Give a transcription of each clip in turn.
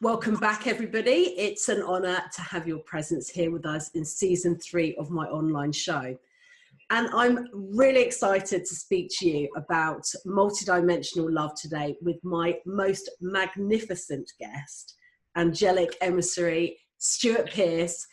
Welcome back, everybody. It's an honour to have your presence here with us in season 3 of my online show. And I'm really excited to speak to you about multidimensional love today with my most magnificent guest, angelic emissary, Stewart Pearce,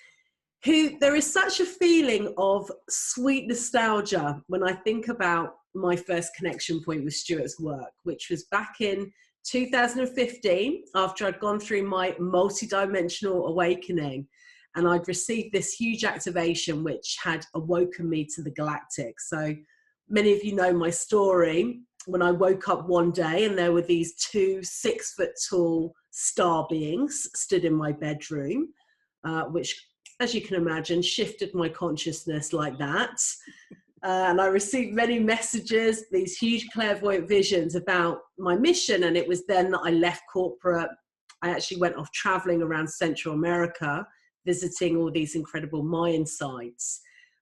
who there is such a feeling of sweet nostalgia when I think about my first connection point with Stewart's work, which was back in 2015, after I'd gone through my multidimensional awakening, and I'd received this huge activation which had awoken me to the galactic. So many of you know my story. When I woke up one day and there were these 2 6-foot-tall star beings stood in my bedroom, which, as you can imagine, shifted my consciousness like that. And I received many messages, these huge clairvoyant visions about my mission. And it was then that I left corporate. I actually went off traveling around Central America, visiting all these incredible Mayan sites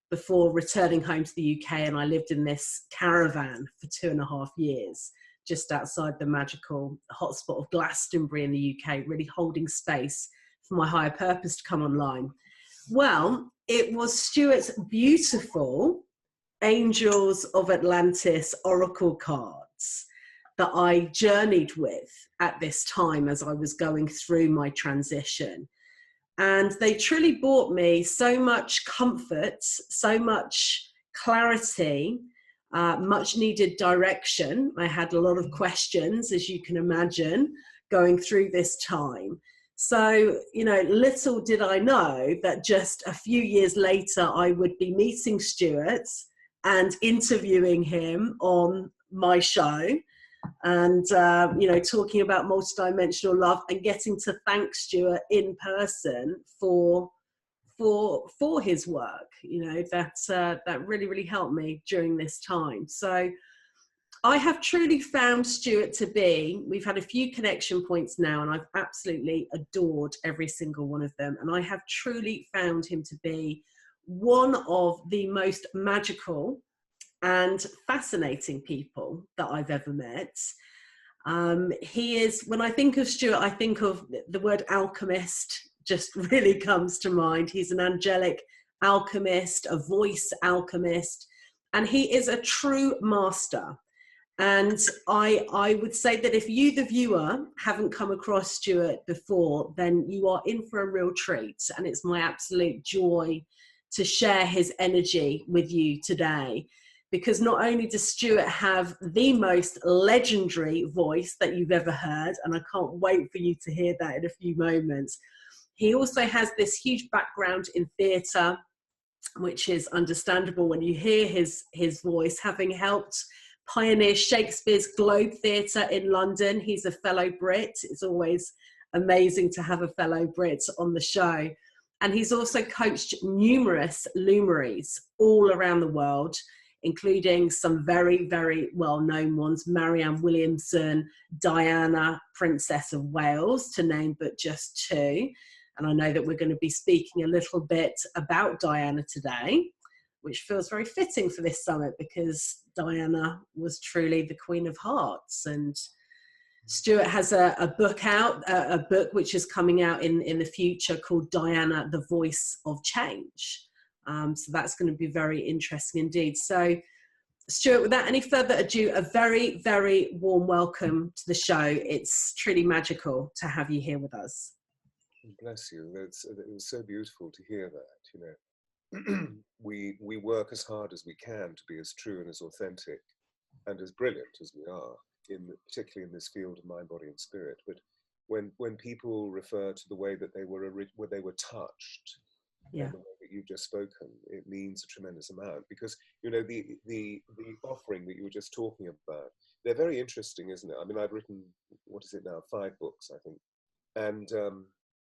before returning home to the UK. And I lived in this caravan for 2.5 years, just outside the magical hotspot of Glastonbury in the UK, really holding space for my higher purpose to come online. Well, it was Stewart's beautiful Angels of Atlantis oracle cards that I journeyed with at this time as I was going through my transition. And they truly brought me so much comfort, so much clarity, much needed direction. I had a lot of questions, as you can imagine, going through this time. So, you know, little did I know that just a few years later, I would be meeting Stewart and interviewing him on my show and, you know, talking about multidimensional love and getting to thank Stewart in person for his work. You know, that really, really helped me during this time. So I have truly found Stewart to be, we've had a few connection points now, and I've absolutely adored every single one of them. And I have truly found him to be one of the most magical and fascinating people that I've ever met. He is, when I think of Stewart, I think of the word alchemist just really comes to mind. He's an angelic alchemist, a voice alchemist, and he is a true master. And I would say that if you, the viewer, haven't come across Stewart before, then you are in for a real treat. And it's my absolute joy to share his energy with you today. Because not only does Stewart have the most legendary voice that you've ever heard, and I can't wait for you to hear that in a few moments, he also has this huge background in theatre, which is understandable when you hear his voice, having helped pioneer Shakespeare's Globe Theatre in London. He's a fellow Brit. It's always amazing to have a fellow Brit on the show. And he's also coached numerous luminaries all around the world, including some very, very well-known ones, Marianne Williamson, Diana, Princess of Wales, to name but just 2. And I know that we're going to be speaking a little bit about Diana today, which feels very fitting for this summit because Diana was truly the Queen of Hearts. And Stewart has a book out, a book which is coming out in the future called Diana, the Voice of Change. So that's going to be very interesting indeed. So Stewart, without any further ado, a very, very warm welcome to the show. It's truly magical to have you here with us. Bless you. It was so beautiful to hear that, you know. we work as hard as we can to be as true and as authentic and as brilliant as we are, particularly in this field of mind, body and spirit. But when people refer to the way that they were touched, yeah, and the way that you've just spoken, it means a tremendous amount, because, you know, the offering that you were just talking about, they're very interesting, isn't it? I mean, I've written, what is it now, 5 books, I think, and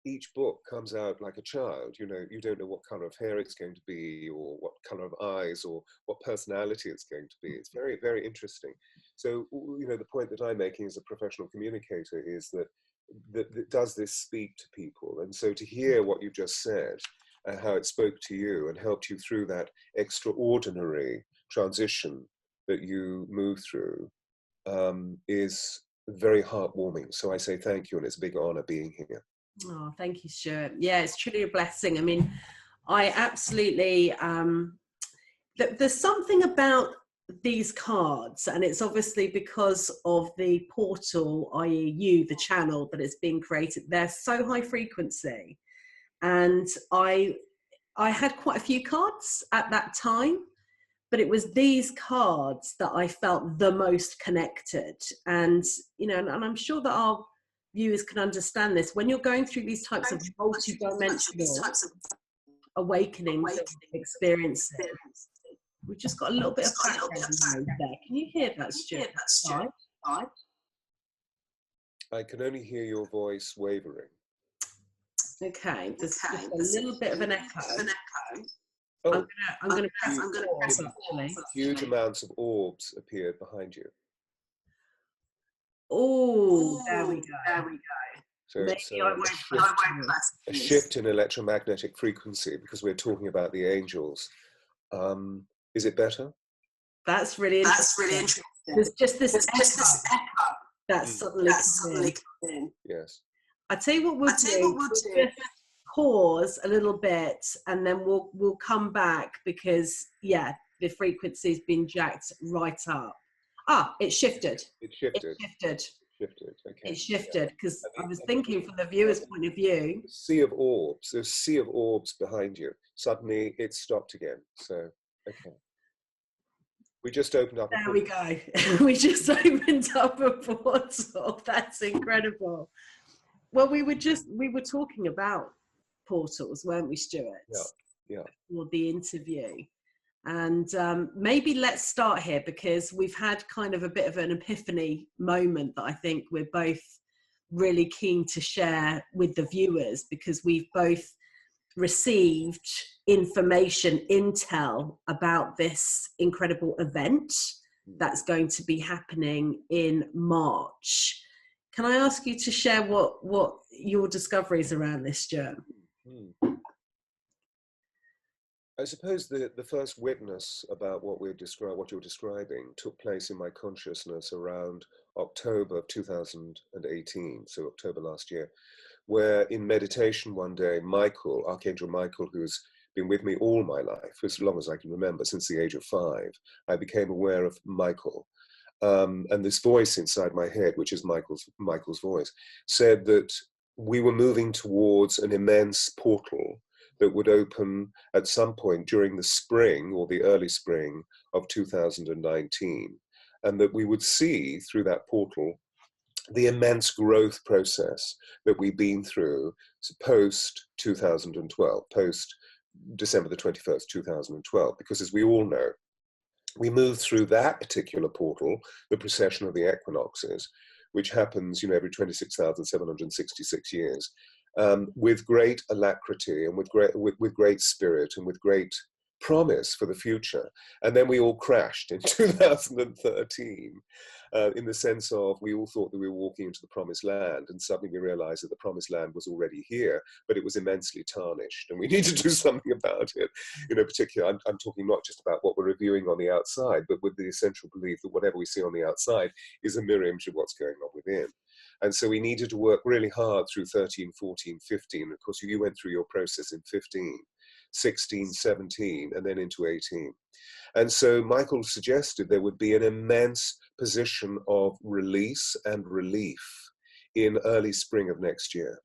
each book comes out like a child. You know, you don't know what color of hair it's going to be, or what color of eyes, or what personality it's going to be. It's very, very interesting. So, you know, the point that I'm making as a professional communicator is that does this speak to people? And so to hear what you've just said, how it spoke to you and helped you through that extraordinary transition that you moved through, is very heartwarming. So I say thank you, and it's a big honor being here. Oh, thank you, Stuart. Yeah, it's truly a blessing. I mean, I absolutely, there's something about these cards, and it's obviously because of the portal, i.e. you, the channel that is being created. They're so high frequency. And I had quite a few cards at that time, but it was these cards that I felt the most connected. And, you know, and I'm sure that our viewers can understand this. When you're going through these types of multi-dimensional awakenings and experiences, we've just got a little bit of background noise there. Can you hear that, Stuart? I can only hear your voice wavering. Okay, there's just a little bit of an echo. Oh, I'm going to press pause, actually. Huge amounts of orbs appeared behind you. Oh, there we go. So it's a shift in electromagnetic frequency, because we're talking about the angels. Is it better? That's really interesting. There's just this echo that's suddenly come in. Yes. I tell you what we'll do. We'll just pause a little bit, and then we'll come back, because yeah, the frequency's been jacked right up. Ah, it shifted. It shifted. Okay. It shifted, because I was thinking from the viewer's point of view. Sea of orbs. There's a sea of orbs behind you. Suddenly it stopped again. So, okay. We just opened up. There we go. We just opened up a portal. That's incredible. Well, we were talking about portals, weren't we, Stuart? Yeah. For the interview. And maybe let's start here, because we've had kind of a bit of an epiphany moment that I think we're both really keen to share with the viewers, because we've both received information, intel about this incredible event that's going to be happening in March. Can I ask you to share what your discoveries around this, Stuart? I suppose the first witness about what you're describing took place in my consciousness around October of 2018, so October last year, where in meditation one day, Michael, Archangel Michael, who's been with me all my life, as long as I can remember, since the age of 5, I became aware of Michael. And this voice inside my head, which is Michael's voice, said that we were moving towards an immense portal that would open at some point during the spring or the early spring of 2019, and that we would see through that portal the immense growth process that we've been through post 2012, post December the 21st, 2012, because as we all know, we moved through that particular portal, the precession of the equinoxes, which happens, every 26,766 years, with great alacrity and with great spirit and with great promise for the future. And then we all crashed in 2013, in the sense of we all thought that we were walking into the promised land, and suddenly we realized that the promised land was already here, but it was immensely tarnished, and we need to do something about it. Particularly, I'm talking not just about what we're reviewing on the outside, but with the essential belief that whatever we see on the outside is a mirror image of what's going on within. And so we needed to work really hard through 13, 14, 15. Of course, you went through your process in 15, 16, 17, and then into 18. And so Michael suggested there would be an immense position of release and relief in early spring of next year.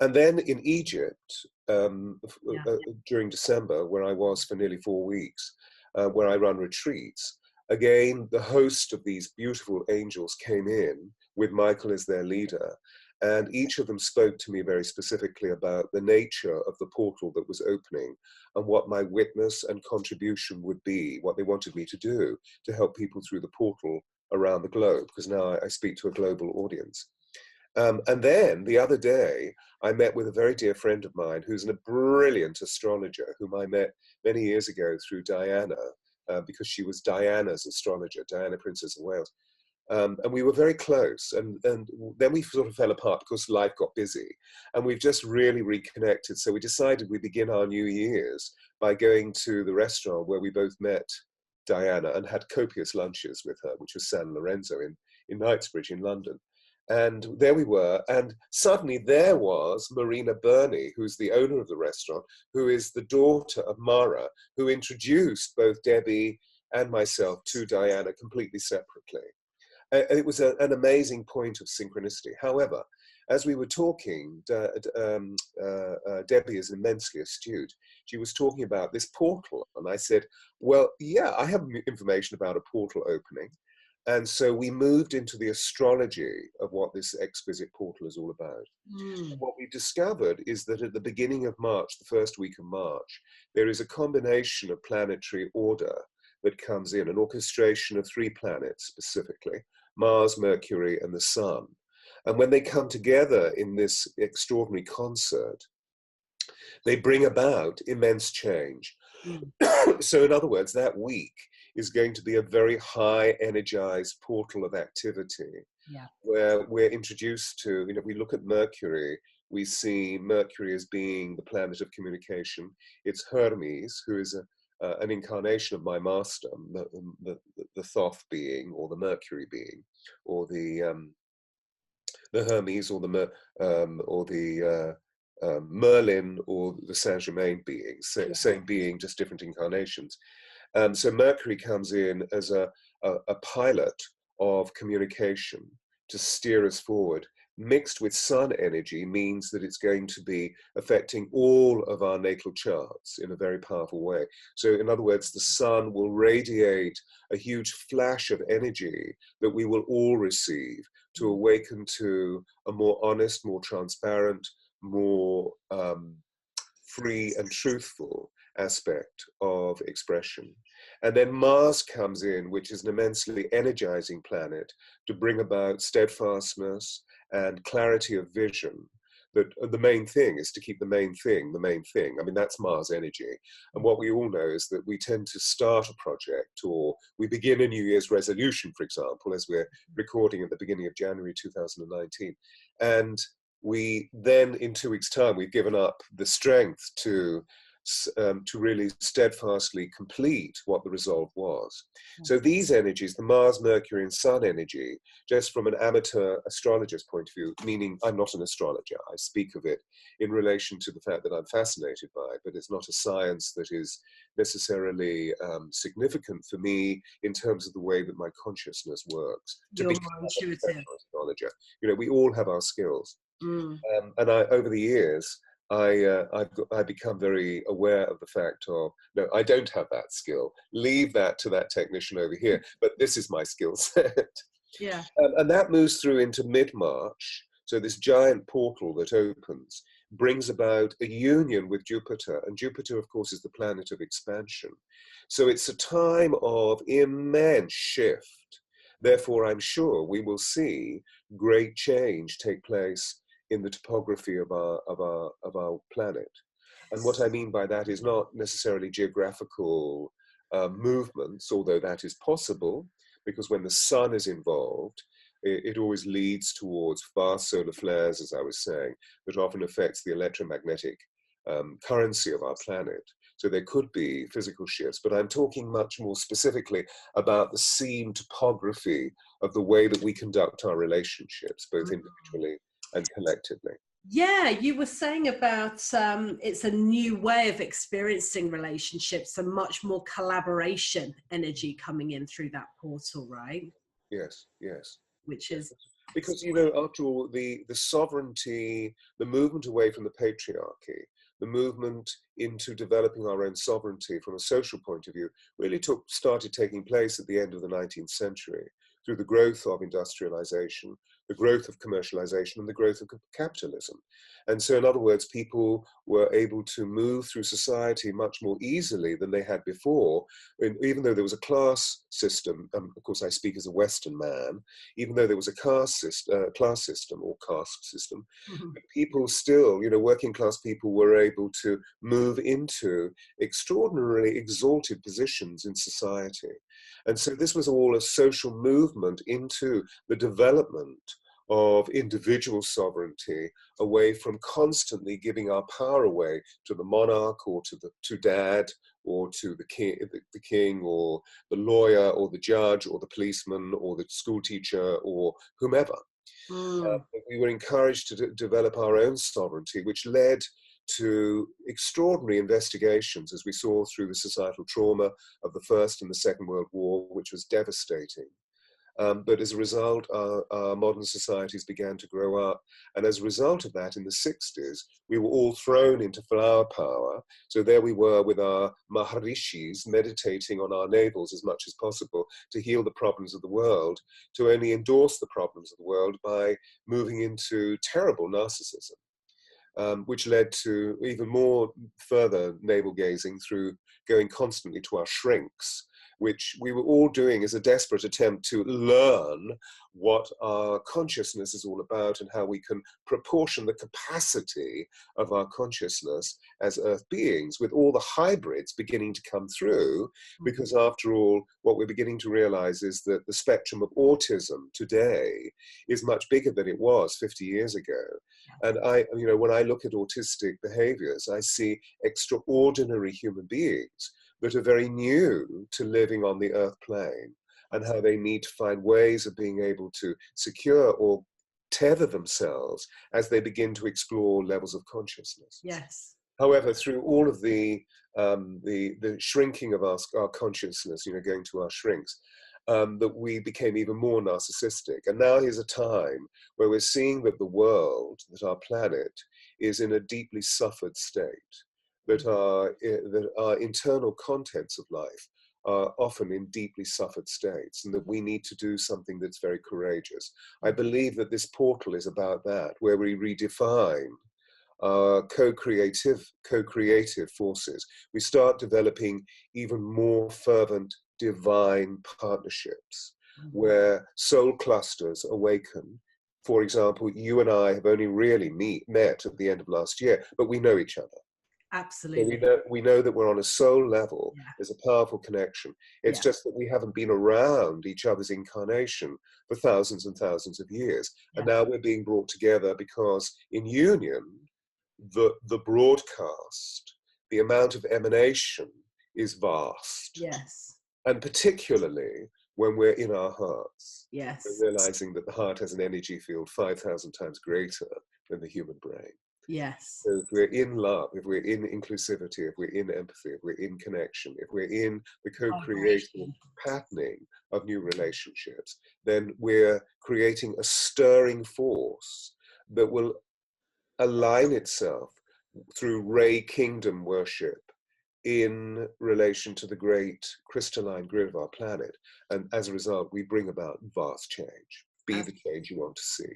And then in Egypt, during December, where I was for nearly 4 weeks, where I run retreats, again, the host of these beautiful angels came in with Michael as their leader. And each of them spoke to me very specifically about the nature of the portal that was opening and what my witness and contribution would be, what they wanted me to do to help people through the portal around the globe, because now I speak to a global audience. And then the other day, I met with a very dear friend of mine who's a brilliant astrologer whom I met many years ago through Diana, because she was Diana's astrologer, Diana, Princess of Wales. And we were very close, and then we sort of fell apart because life got busy, and we've just really reconnected. So we decided we begin our New Year's by going to the restaurant where we both met Diana and had copious lunches with her, which was San Lorenzo in Knightsbridge in London. And there we were, and suddenly there was Marina Burney, who's the owner of the restaurant, who is the daughter of Mara, who introduced both Debbie and myself to Diana completely separately. It was an amazing point of synchronicity. However, as we were talking, Debbie is immensely astute. She was talking about this portal, and I said, well, yeah, I have information about a portal opening. And so we moved into the astrology of what this exquisite portal is all about. Mm. What we discovered is that at the beginning of March, the first week of March, there is a combination of planetary order that comes in, an orchestration of 3 planets specifically, Mars, Mercury, and the Sun. And when they come together in this extraordinary concert, they bring about immense change. Mm. So in other words, that week is going to be a very high energized portal of activity, Yeah. where we're introduced to, we look at Mercury, we see Mercury as being the planet of communication. It's Hermes, who is an incarnation of my master, the Thoth being, or the Mercury being, or the Hermes, or the Merlin, or the Saint Germain being, same being, just different incarnations. So Mercury comes in as a pilot of communication to steer us forward. Mixed with Sun energy means that it's going to be affecting all of our natal charts in a very powerful way. So in other words, the Sun will radiate a huge flash of energy that we will all receive to awaken to a more honest, more transparent, more free and truthful aspect of expression. And then Mars comes in, which is an immensely energizing planet, to bring about steadfastness and clarity of vision. That the main thing is to keep the main thing the main thing. I mean, that's Mars energy. And what we all know is that we tend to start a project, or we begin a New Year's resolution, for example, as we're recording at the beginning of January 2019. And we then, in 2 weeks' time, we've given up the strength to really steadfastly complete what the resolve was. So these energies, the Mars, Mercury, and Sun energy, just from an amateur astrologer's point of view, meaning I'm not an astrologer, I speak of it in relation to the fact that I'm fascinated by it, but it's not a science that is necessarily significant for me in terms of the way that my consciousness works. You're more intuitive. Astrologer. We all have our skills. Mm. And over the years, I've become very aware of the fact of, no, I don't have that skill. Leave that to that technician over here. But this is my skill set. Yeah. And that moves through into mid-March. So this giant portal that opens brings about a union with Jupiter. And Jupiter, of course, is the planet of expansion. So it's a time of immense shift. Therefore, I'm sure we will see great change take place in the topography of our planet. And what I mean by that is not necessarily geographical movements, although that is possible, because when the sun is involved, it always leads towards fast solar flares, as I was saying, that often affects the electromagnetic currency of our planet. So there could be physical shifts, but I'm talking much more specifically about the scene topography of the way that we conduct our relationships, both individually and collectively. Yeah, you were saying about it's a new way of experiencing relationships and much more collaboration energy coming in through that portal, right? Yes, yes. Which is... Because, after all, the sovereignty, the movement away from the patriarchy, the movement into developing our own sovereignty from a social point of view really started taking place at the end of the 19th century through the growth of industrialization, the growth of commercialization, and the growth of capitalism. And so, in other words, people were able to move through society much more easily than they had before, even though there was a class system. Of course, I speak as a Western man. Even though there was a class system or caste system, people still, working class people were able to move into extraordinarily exalted positions in society. And so this was all a social movement into the development of individual sovereignty, away from constantly giving our power away to the monarch, or to dad, or to the king, or the lawyer, or the judge, or the policeman, or the school teacher, or whomever. Mm. We were encouraged to develop our own sovereignty, which led to extraordinary investigations, as we saw through the societal trauma of the First and the Second World War, which was devastating. But as a result, our modern societies began to grow up. And as a result of that, in the 60s, we were all thrown into flower power. So there we were with our maharishis meditating on our navels as much as possible to heal the problems of the world, to only endorse the problems of the world by moving into terrible narcissism. Which led to even more further navel gazing through going constantly to our shrinks, which we were all doing as a desperate attempt to learn what our consciousness is all about and how we can proportion the capacity of our consciousness as Earth beings, with all the hybrids beginning to come through. Because after all, what we're beginning to realize is that the spectrum of autism today is much bigger than it was 50 years ago. And when I look at autistic behaviors, I see extraordinary human beings that are very new to living on the earth plane, and how they need to find ways of being able to secure or tether themselves as they begin to explore levels of consciousness. Yes. However, through all of the shrinking of our consciousness, going to our shrinks, that we became even more narcissistic. And now here's a time where we're seeing that the world, that our planet, is in a deeply suffered state, that our internal contents of life are often in deeply suffered states, and that we need to do something that's very courageous. I believe that this portal is about that, where we redefine our co-creative forces. We start developing even more fervent divine partnerships, where soul clusters awaken. For example, you and I have only really met at the end of last year, but we know each other. Absolutely. So we know that we're on a soul level. Yeah. There's a powerful connection. It's just that we haven't been around each other's incarnation for thousands and thousands of years. Yeah. And now we're being brought together because in union, the broadcast, the amount of emanation is vast. Yes. And particularly when we're in our hearts. Yes. We're realizing that the heart has an energy field 5,000 times greater than the human brain. Yes. So if we're in love, if we're in inclusivity, if we're in empathy, if we're in connection, if we're in the co-creation patterning of new relationships, then we're creating a stirring force that will align itself through Ray Kingdom worship in relation to the great crystalline grid of our planet. And as a result, we bring about vast change. Be the change you want to see.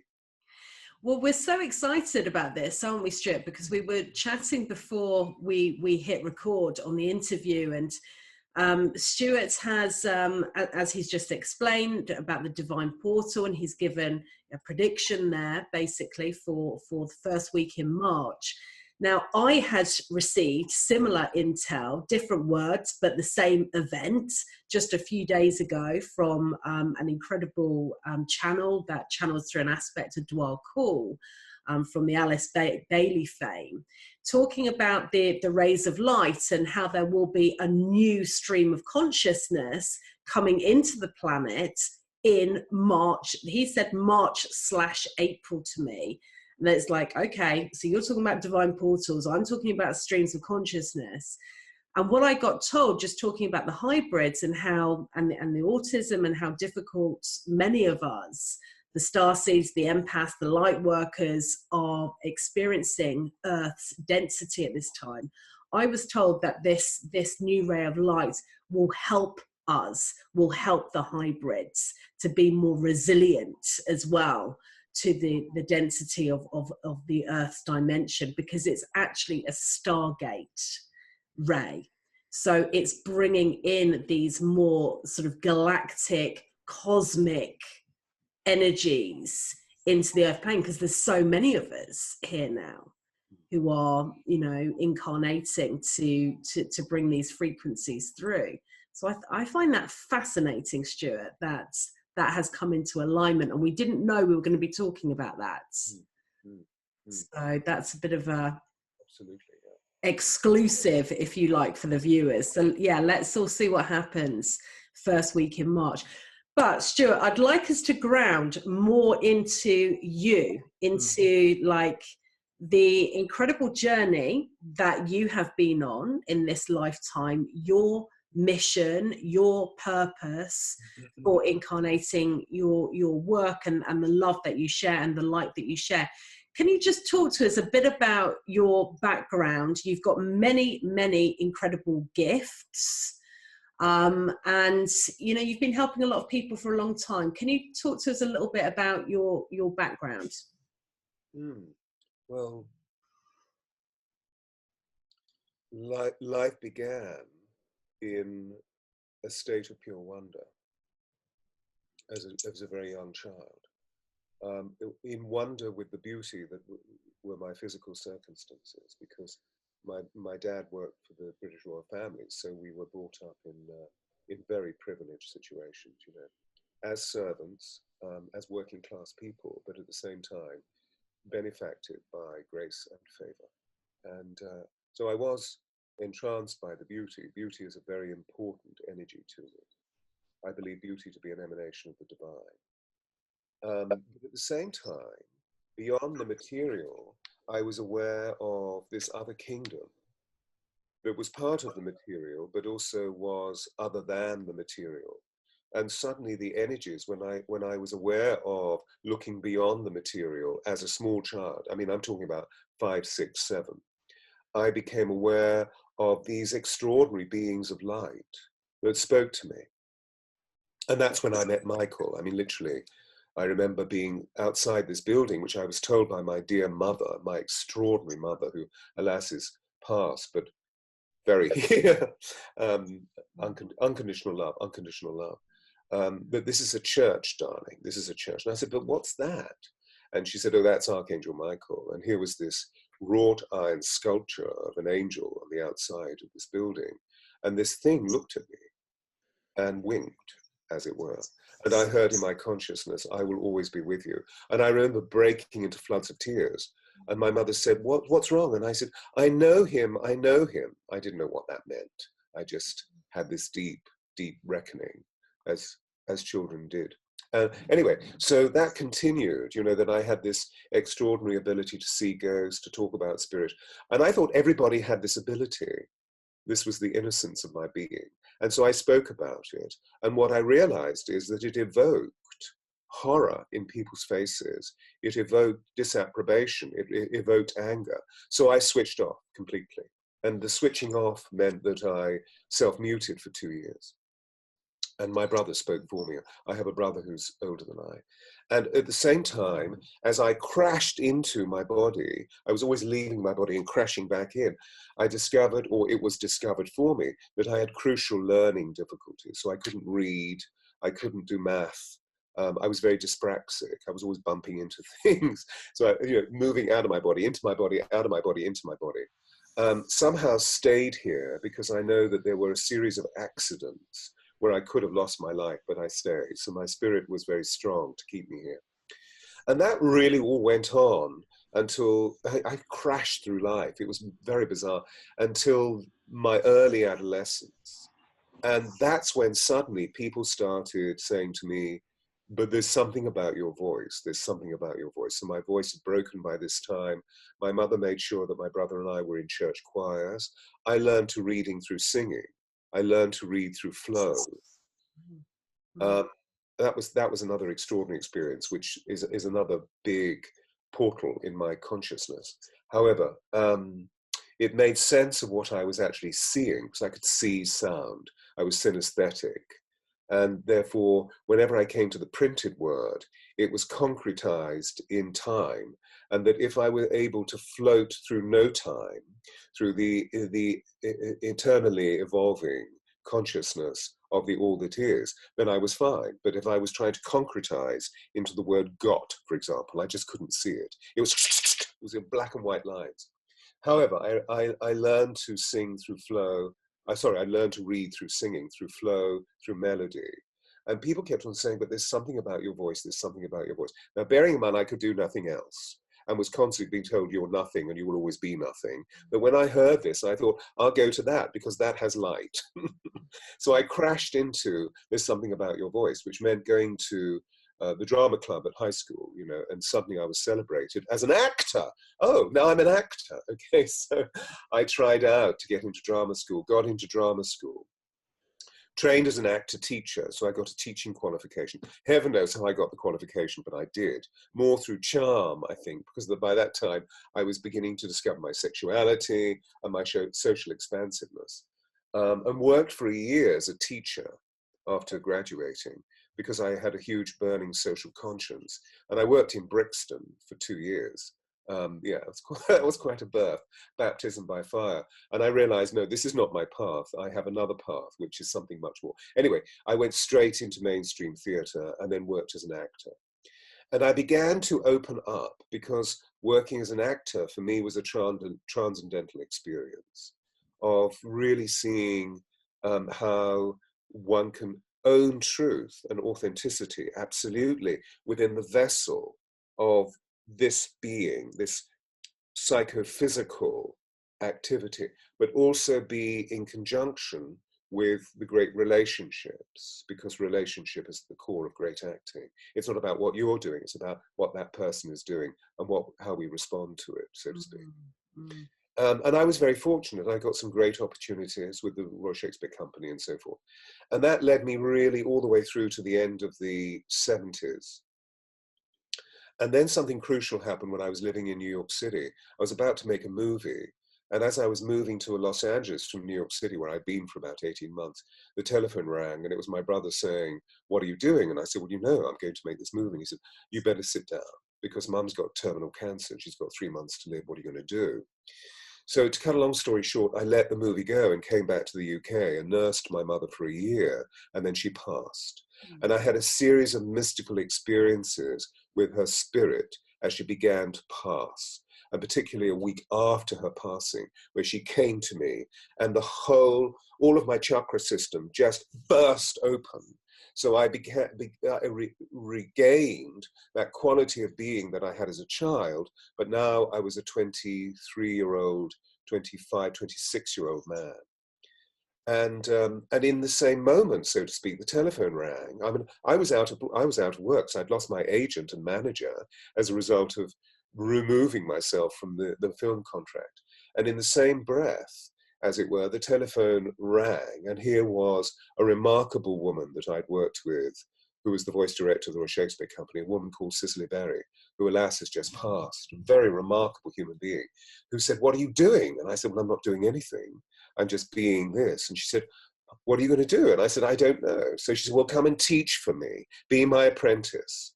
Well, we're so excited about this, aren't we, Stewart? Because we were chatting before we hit record on the interview, and Stewart has, as he's just explained about the divine portal, and he's given a prediction there, basically, for the first week in March. Now, I had received similar intel, different words, but the same event just a few days ago from an incredible channel that channels through an aspect of Dwal Kul from the Alice Bailey fame, talking about the rays of light and how there will be a new stream of consciousness coming into the planet in March. He said March/April to me. And it's like, okay, so you're talking about divine portals. I'm talking about streams of consciousness. And what I got told, just talking about the hybrids and how, and the autism and how difficult many of us, the starseeds, the empaths, the light workers are experiencing Earth's density at this time. I was told that this new ray of light will help us, will help the hybrids to be more resilient as well to the density of the Earth's dimension, because it's actually a stargate ray. So it's bringing in these more sort of galactic, cosmic energies into the Earth plane, because there's so many of us here now who are, incarnating to bring these frequencies through. So I find that fascinating, Stewart, that has come into alignment, and we didn't know we were going to be talking about that. So that's a bit of a exclusive, if you like, for the viewers. So yeah, let's all see what happens first week in March. But Stuart, I'd like us to ground more into you, into like the incredible journey that you have been on in this lifetime, your mission, your purpose for incarnating your work and the love that you share and the light that you share. Can you just talk to us a bit about your background? You've got many, many incredible gifts. And you know, you've been helping a lot of people for a long time. Can you talk to us a little bit about your background? Well, life began in a state of pure wonder as a very young child. In wonder with the beauty that were my physical circumstances, because my dad worked for the British royal family, so we were brought up in very privileged situations, you know, as servants, as working class people, but at the same time benefacted by grace and favor. And so I was entranced by the beauty. Beauty is a very important energy to me. I believe beauty to be an emanation of the divine. But at the same time, beyond the material, I was aware of this other kingdom that was part of the material, but also was other than the material. And suddenly the energies, when I was aware of looking beyond the material as a small child, I mean, I'm talking about 5, 6, 7, I became aware of these extraordinary beings of light that spoke to me. And that's when I met Michael. I mean, literally, I remember being outside this building, which I was told by my dear mother, my extraordinary mother, who alas is past, but very unconditional love, unconditional love. But this is a church, darling, this is a church. And I said, but what's that? And she said, oh, that's Archangel Michael. And here was this wrought iron sculpture of an angel on the outside of this building. And this thing looked at me and winked, as it were. And I heard in my consciousness, I will always be with you. And I remember breaking into floods of tears. And my mother said, what's wrong? And I said, I know him, I know him. I didn't know what that meant. I just had this deep, deep reckoning, as children did. Anyway, so that continued, you know, that I had this extraordinary ability to see ghosts, to talk about spirit. And I thought everybody had this ability. This was the innocence of my being. And so I spoke about it. And what I realized is that it evoked horror in people's faces. It evoked disapprobation. It evoked anger. So I switched off completely. And the switching off meant that I self-muted for 2 years. And my brother spoke for me. I have a brother who's older than I. And at the same time, as I crashed into my body, I was always leaving my body and crashing back in. I discovered, or it was discovered for me, that I had crucial learning difficulties. So I couldn't read, I couldn't do math. I was very dyspraxic. I was always bumping into things. So, moving out of my body, into my body, out of my body, into my body. Somehow stayed here because I know that there were a series of accidents where I could have lost my life, but I stayed. So my spirit was very strong to keep me here. And that really all went on until I crashed through life. It was very bizarre until my early adolescence. And that's when suddenly people started saying to me, but there's something about your voice. There's something about your voice. So my voice had broken by this time. My mother made sure that my brother and I were in church choirs. I learned to reading through singing. I learned to read through flow. That was another extraordinary experience, which is another big portal in my consciousness. However, it made sense of what I was actually seeing, because I could see sound. I was synesthetic. And therefore, whenever I came to the printed word, it was concretized in time. And that if I were able to float through no time, through the eternally evolving consciousness of the all that is, then I was fine. But if I was trying to concretize into the word got, for example, I just couldn't see it. It was in black and white lines. However, I learned to sing through flow. I learned to read through singing, through flow, through melody. And people kept on saying, but there's something about your voice, there's something about your voice. Now, bearing in mind, I could do nothing else. and was constantly being told you're nothing and you will always be nothing. But when I heard this, I thought, I'll go to that because that has light. So I crashed into There's Something About Your Voice, which meant going to the drama club at high school, you know, and suddenly I was celebrated as an actor. Oh, now I'm an actor. Okay, so I tried out to get into drama school, got into drama school, trained as an actor teacher, so I got a teaching qualification. Heaven knows how I got the qualification, but I did. More through charm, I think, because by that time I was beginning to discover my sexuality and my social expansiveness. And worked for a year as a teacher after graduating because I had a huge burning social conscience. And I worked in Brixton for 2 years. Yeah, that was quite a birth, baptism by fire. And I realized, no, this is not my path. I have another path, which is something much more. Anyway, I went straight into mainstream theatre and then worked as an actor. And I began to open up because working as an actor for me was a transcendental experience of really seeing how one can own truth and authenticity absolutely within the vessel of this being, this psychophysical activity, but also be in conjunction with the great relationships, because relationship is the core of great acting. It's not about what you're doing, it's about what that person is doing and how we respond to it, so to speak. Mm-hmm. And I was very fortunate. I got some great opportunities with the Royal Shakespeare Company and so forth. And that led me really all the way through to the end of the 70s. And then something crucial happened when I was living in New York City. I was about to make a movie. And as I was moving to Los Angeles from New York City, where I'd been for about 18 months, the telephone rang and it was my brother saying, "What are you doing?" And I said, "Well, you know, I'm going to make this movie." And he said, "You better sit down because Mum's got terminal cancer. She's got 3 months to live. What are you going to do?" So to cut a long story short, I let the movie go and came back to the UK and nursed my mother for a year, and then she passed. And I had a series of mystical experiences with her spirit as she began to pass, and particularly a week after her passing, where she came to me and all of my chakra system just burst open. So I regained that quality of being that I had as a child, but now I was a 23-year-old, 25, 26-year-old man. And in the same moment, so to speak, the telephone rang. I mean, I was out of work, so I'd lost my agent and manager as a result of removing myself from the film contract. And in the same breath, as it were, the telephone rang, and here was a remarkable woman that I'd worked with, who was the voice director of the Royal Shakespeare Company, a woman called Cicely Berry, who alas has just passed, a very remarkable human being, who said, "What are you doing?" And I said, "Well, I'm not doing anything. I'm just being this." And she said, "What are you going to do?" And I said, "I don't know." So she said, "Well, come and teach for me. Be my apprentice.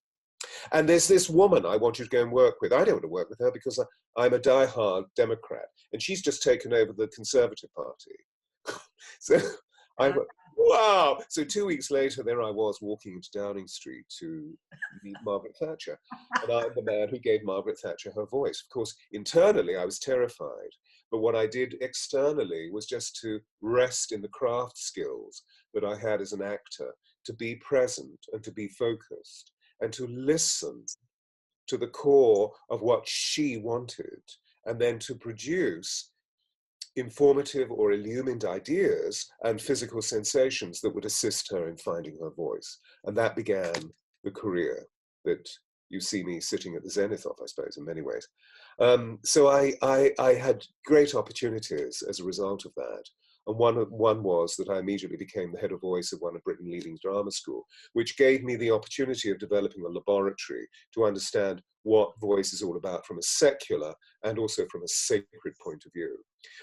And there's this woman I want you to go and work with." I don't want to work with her because I'm a diehard Democrat, and she's just taken over the Conservative Party. So I went, wow. So 2 weeks later, there I was walking into Downing Street to meet Margaret Thatcher. And I'm the man who gave Margaret Thatcher her voice. Of course, internally, I was terrified. But what I did externally was just to rest in the craft skills that I had as an actor, to be present and to be focused and to listen to the core of what she wanted, and then to produce informative or illumined ideas and physical sensations that would assist her in finding her voice. And that began the career that you see me sitting at the zenith of, I suppose, in many ways. So I had great opportunities as a result of that. And one was that I immediately became the head of voice of one of Britain's leading drama school, which gave me the opportunity of developing a laboratory to understand what voice is all about from a secular and also from a sacred point of view.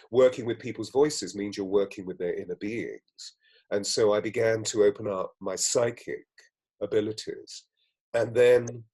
Working with people's voices means you're working with their inner beings. And so I began to open up my psychic abilities. And then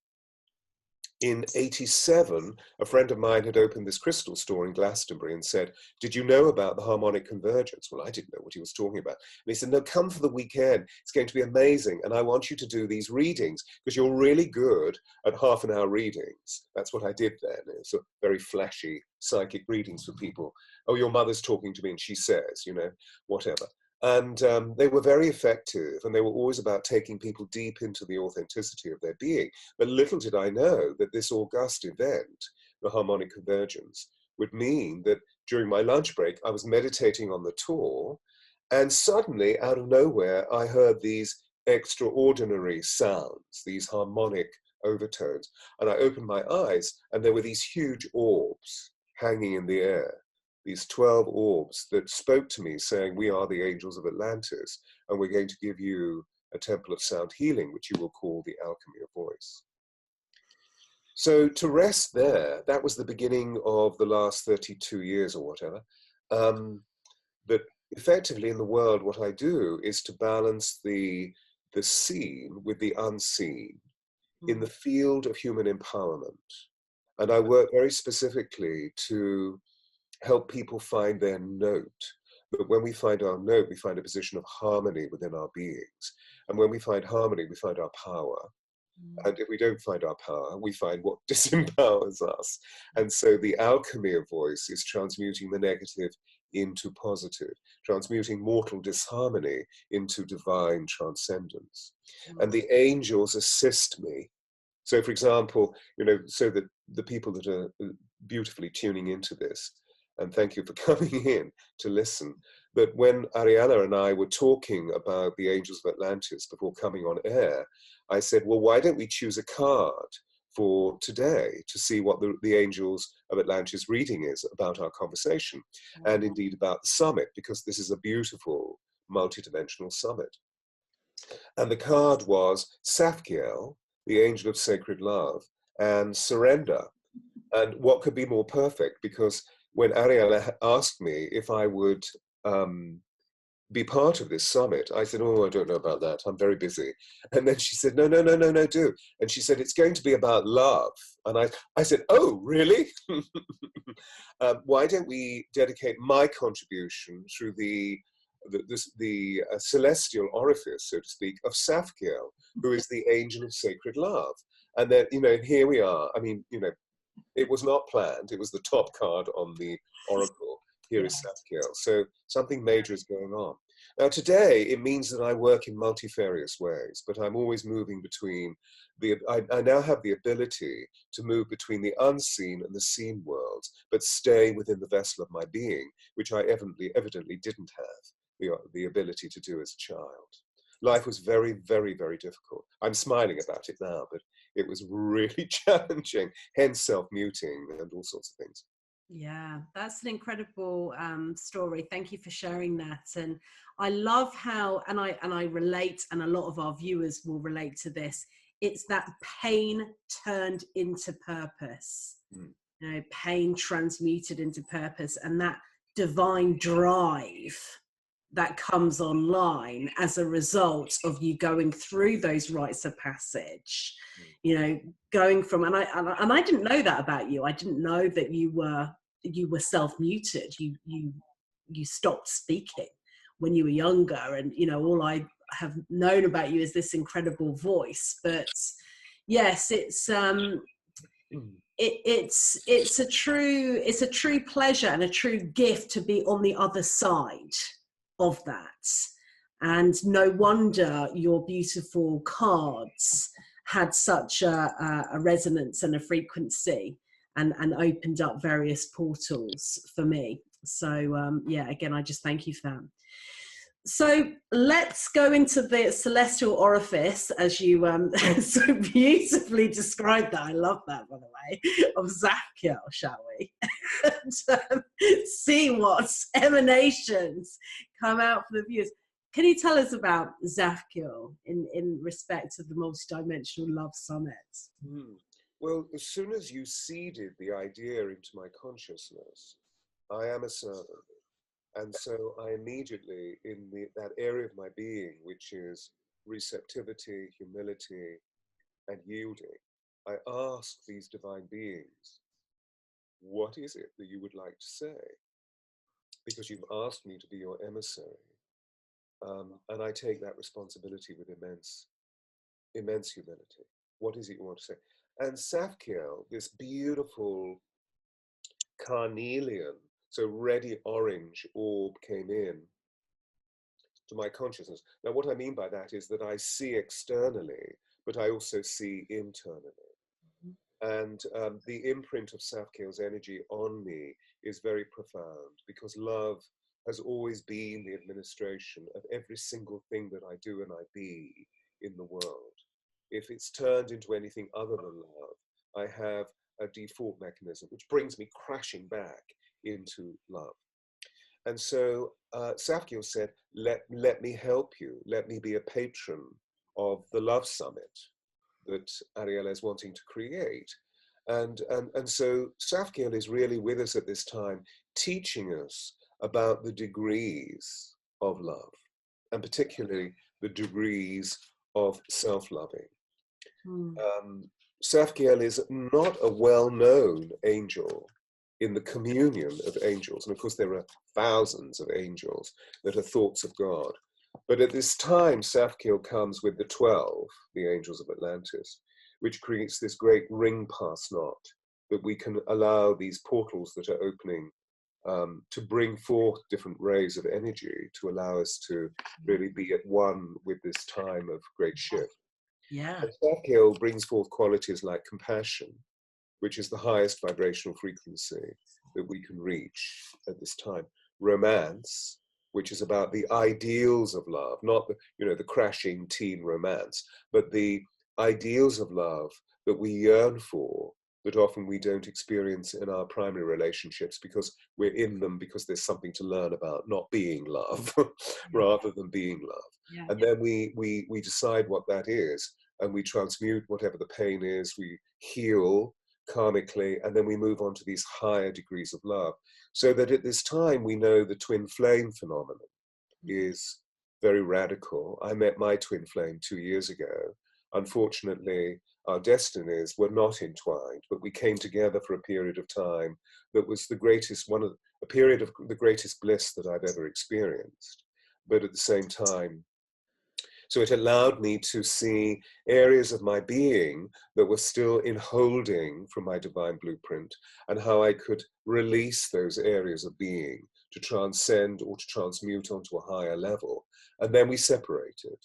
in 87, a friend of mine had opened this crystal store in Glastonbury and said, "Did you know about the harmonic convergence?" Well, I didn't know what he was talking about. And he said, "No, come for the weekend. It's going to be amazing. And I want you to do these readings because you're really good at half-an-hour readings." That's what I did then. It's a very flashy psychic readings for people. "Oh, your mother's talking to me and she says," you know, whatever. And they were very effective, and they were always about taking people deep into the authenticity of their being. But little did I know that this august event the harmonic convergence, would mean that during my lunch break, I was meditating on the tour, and suddenly, out of nowhere, I heard these extraordinary sounds, these harmonic overtones. And I opened my eyes, and there were these huge orbs hanging in the air, these 12 orbs that spoke to me saying, we are the angels of Atlantis, and we're going to give you a temple of sound healing, which you will call the alchemy of voice. So to rest there, that was the beginning of the last 32 years or whatever. That effectively in the world, what I do is to balance the seen with the unseen in the field of human empowerment. And I work very specifically to help people find their note. But when we find our note, we find a position of harmony within our beings. And when we find harmony, we find our power. And if we don't find our power, we find what disempowers us. And so the alchemy of voice is transmuting the negative into positive, transmuting mortal disharmony into divine transcendence. And the angels assist me. So for example, so that the people that are beautifully tuning into this, and thank you for coming in to listen, but when Ariella and I were talking about the Angels of Atlantis before coming on air, I said, well, why don't we choose a card for today to see what the Angels of Atlantis reading is about our conversation, and indeed about the summit, because this is a beautiful multidimensional summit. And the card was Safkiel, the angel of sacred love, and surrender. And what could be more perfect? Because when Ariella asked me if I would be part of this summit, I said, oh, I don't know about that. I'm very busy. And then she said, no, do. And she said, it's going to be about love. And I said, oh, really? Why don't we dedicate my contribution through the celestial orifice, so to speak, of Safkiel, who is the angel of sacred love. And then, and here we are. I mean, it was not planned. It was the top card on the oracle. Here is Safkiel. So something major is going on. Now today, it means that I work in multifarious ways, but I'm always moving between I now have the ability to move between the unseen and the seen worlds, but stay within the vessel of my being, which I evidently didn't have the ability to do as a child. Life was very, very, very difficult. I'm smiling about it now, but it was really challenging, hence self-muting and all sorts of things. Yeah, that's an incredible story. Thank you for sharing that. And I love how, and I relate, and a lot of our viewers will relate to this, it's that pain turned into purpose. Pain transmuted into purpose, and that divine drive that comes online as a result of you going through those rites of passage, going from, and I didn't know that about you. I didn't know that you were self-muted. You stopped speaking when you were younger, and all I have known about you is this incredible voice. But yes, it's a true pleasure and a true gift to be on the other side of that. And no wonder your beautiful cards had such a resonance and a frequency, and opened up various portals for me. So yeah, again, I just thank you for that. So let's go into the celestial orifice, as you so beautifully described that. I love that, by the way, of Zafkiel, shall we? And see what emanations come out for the viewers. Can you tell us about Zafkiel in respect of the multidimensional love summit? Well, as soon as you seeded the idea into my consciousness, I am a servant. And so I immediately, in that area of my being, which is receptivity, humility, and yielding, I ask these divine beings, what is it that you would like to say? Because you've asked me to be your emissary. And I take that responsibility with immense humility. What is it you want to say? And Safkiel, this beautiful carnelian, so reddy orange orb came in to my consciousness. Now, what I mean by that is that I see externally, but I also see internally. And the imprint of Safkiel's energy on me is very profound, because love has always been the administration of every single thing that I do and I be in the world. If it's turned into anything other than love, I have a default mechanism which brings me crashing back into love. And so Safkiel said, let me help you. Let me be a patron of the Love Summit that Ariella is wanting to create. And so Safkiel is really with us at this time, teaching us about the degrees of love, and particularly the degrees of self-loving. Safkiel is not a well-known angel in the communion of angels. And of course, there are thousands of angels that are thoughts of God. But at this time, Safkiel comes with the 12, the angels of Atlantis, which creates this great ring pass knot that we can allow these portals that are opening to bring forth different rays of energy to allow us to really be at one with this time of great shift. Yeah. Safkiel brings forth qualities like compassion, which is the highest vibrational frequency that we can reach at this time. Romance, which is about the ideals of love, not the crashing teen romance, but the ideals of love that we yearn for, that often we don't experience in our primary relationships because we're in them because there's something to learn about not being love rather than being love. Yeah. And then we decide what that is, and we transmute whatever the pain is, we heal karmically, and then we move on to these higher degrees of love. So that at this time we know the twin flame phenomenon is very radical. I met my twin flame 2 years ago. Unfortunately, our destinies were not entwined, but we came together for a period of time that was the greatest, a period of the greatest bliss that I've ever experienced. But at the same time, so it allowed me to see areas of my being that were still in holding from my divine blueprint, and how I could release those areas of being to transcend or to transmute onto a higher level. And then we separated.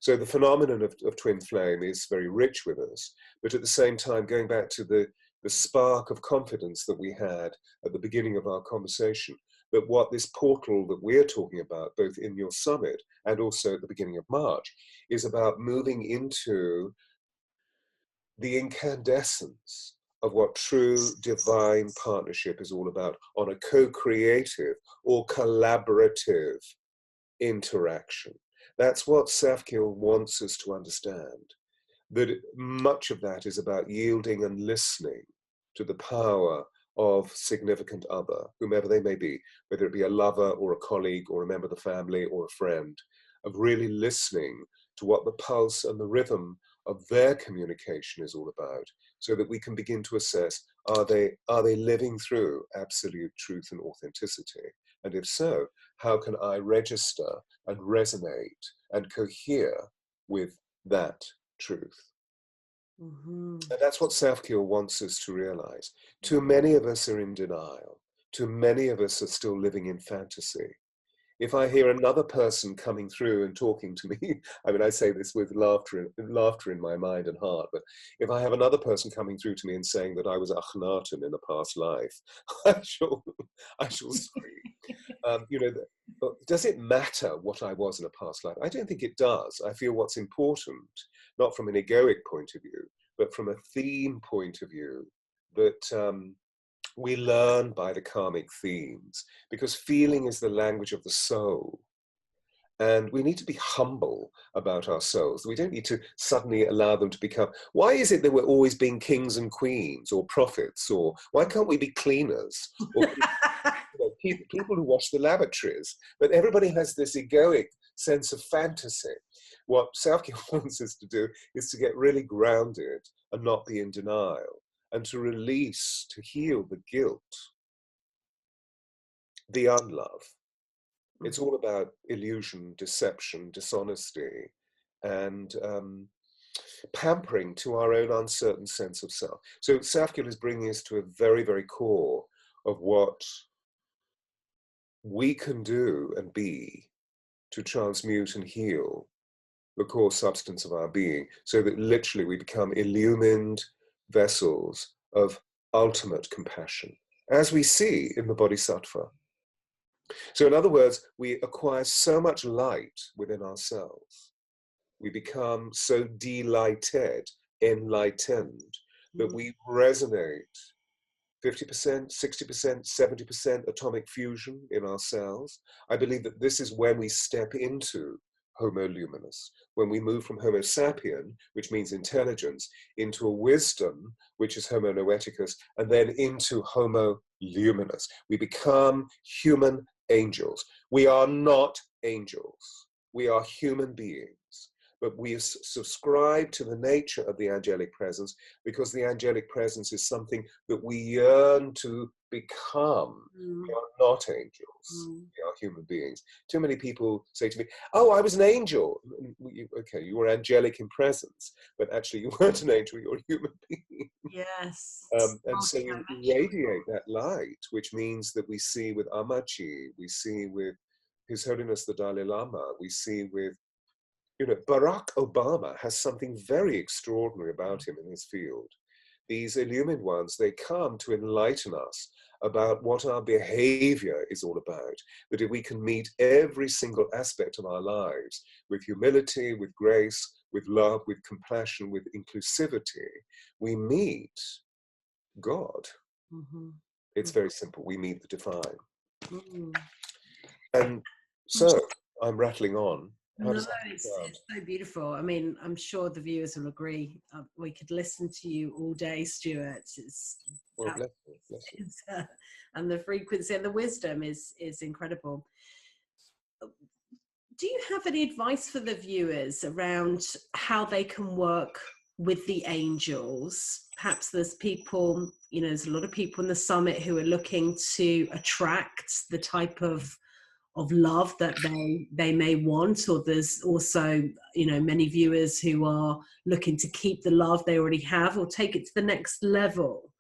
So the phenomenon of twin flame is very rich with us, but at the same time, going back to the spark of confidence that we had at the beginning of our conversation, that what this portal that we're talking about, both in your summit and also at the beginning of March, is about moving into the incandescence of what true divine partnership is all about on a co-creative or collaborative interaction. That's what Safkiel wants us to understand, that much of that is about yielding and listening to the power of significant other, whomever they may be, whether it be a lover or a colleague or a member of the family or a friend, of really listening to what the pulse and the rhythm of their communication is all about, so that we can begin to assess, are they living through absolute truth and authenticity? And if so, how can I register and resonate and cohere with that truth? And that's what Safkiel wants us to realize. Too many of us are in denial. Too many of us are still living in fantasy. If I hear another person coming through and talking to me, I mean, I say this with laughter in my mind and heart, but if I have another person coming through to me and saying that I was Akhenaten in a past life, I shall scream. Does it matter what I was in a past life? I don't think it does. I feel what's important, not from an egoic point of view, but from a theme point of view, that we learn by the karmic themes, because feeling is the language of the soul. And we need to be humble about our souls. We don't need to suddenly allow them to become, why is it that we're always being kings and queens or prophets? Or why can't we be cleaners? Or people who wash the lavatories? But everybody has this egoic sense of fantasy. What Safkiel wants us to do is to get really grounded and not be in denial, and to release, to heal the guilt, the unlove. It's all about illusion, deception, dishonesty, and pampering to our own uncertain sense of self. So Safkiel is bringing us to a very, very core of what we can do and be to transmute and heal the core substance of our being, so that literally we become illumined, vessels of ultimate compassion, as we see in the Bodhisattva. So in other words, we acquire so much light within ourselves. We become so delighted, enlightened, that we resonate 50%, 60%, 70% atomic fusion in our cells. I believe that this is when we step into Homo luminous, when we move from Homo sapien, which means intelligence, into a wisdom, which is Homo noeticus, and then into Homo luminous. We become human angels. We are not angels. We are human beings. But we subscribe to the nature of the angelic presence because the angelic presence is something that we yearn to become. We are not angels. We are human beings. Too many people say to me, oh, I was an angel. Okay, you were angelic in presence, but actually you weren't an angel, you're a human being. Yes. And so we radiate that light, which means that we see with Amachi, we see with His Holiness the Dalai Lama, we see with, you know, Barack Obama has something very extraordinary about him in his field. These illumined ones, they come to enlighten us about what our behavior is all about. That if we can meet every single aspect of our lives with humility, with grace, with love, with compassion, with inclusivity, we meet God. It's very simple. We meet the divine. And so I'm rattling on. No, it's so beautiful. I mean, I'm sure the viewers will agree. We could listen to you all day, Stewart. Well, bless you. And the frequency and the wisdom is incredible. Do you have any advice for the viewers around how they can work with the angels? Perhaps there's people, you know, there's a lot of people in the summit who are looking to attract the type of love that they may want, or there's also, you know, many viewers who are looking to keep the love they already have or take it to the next level.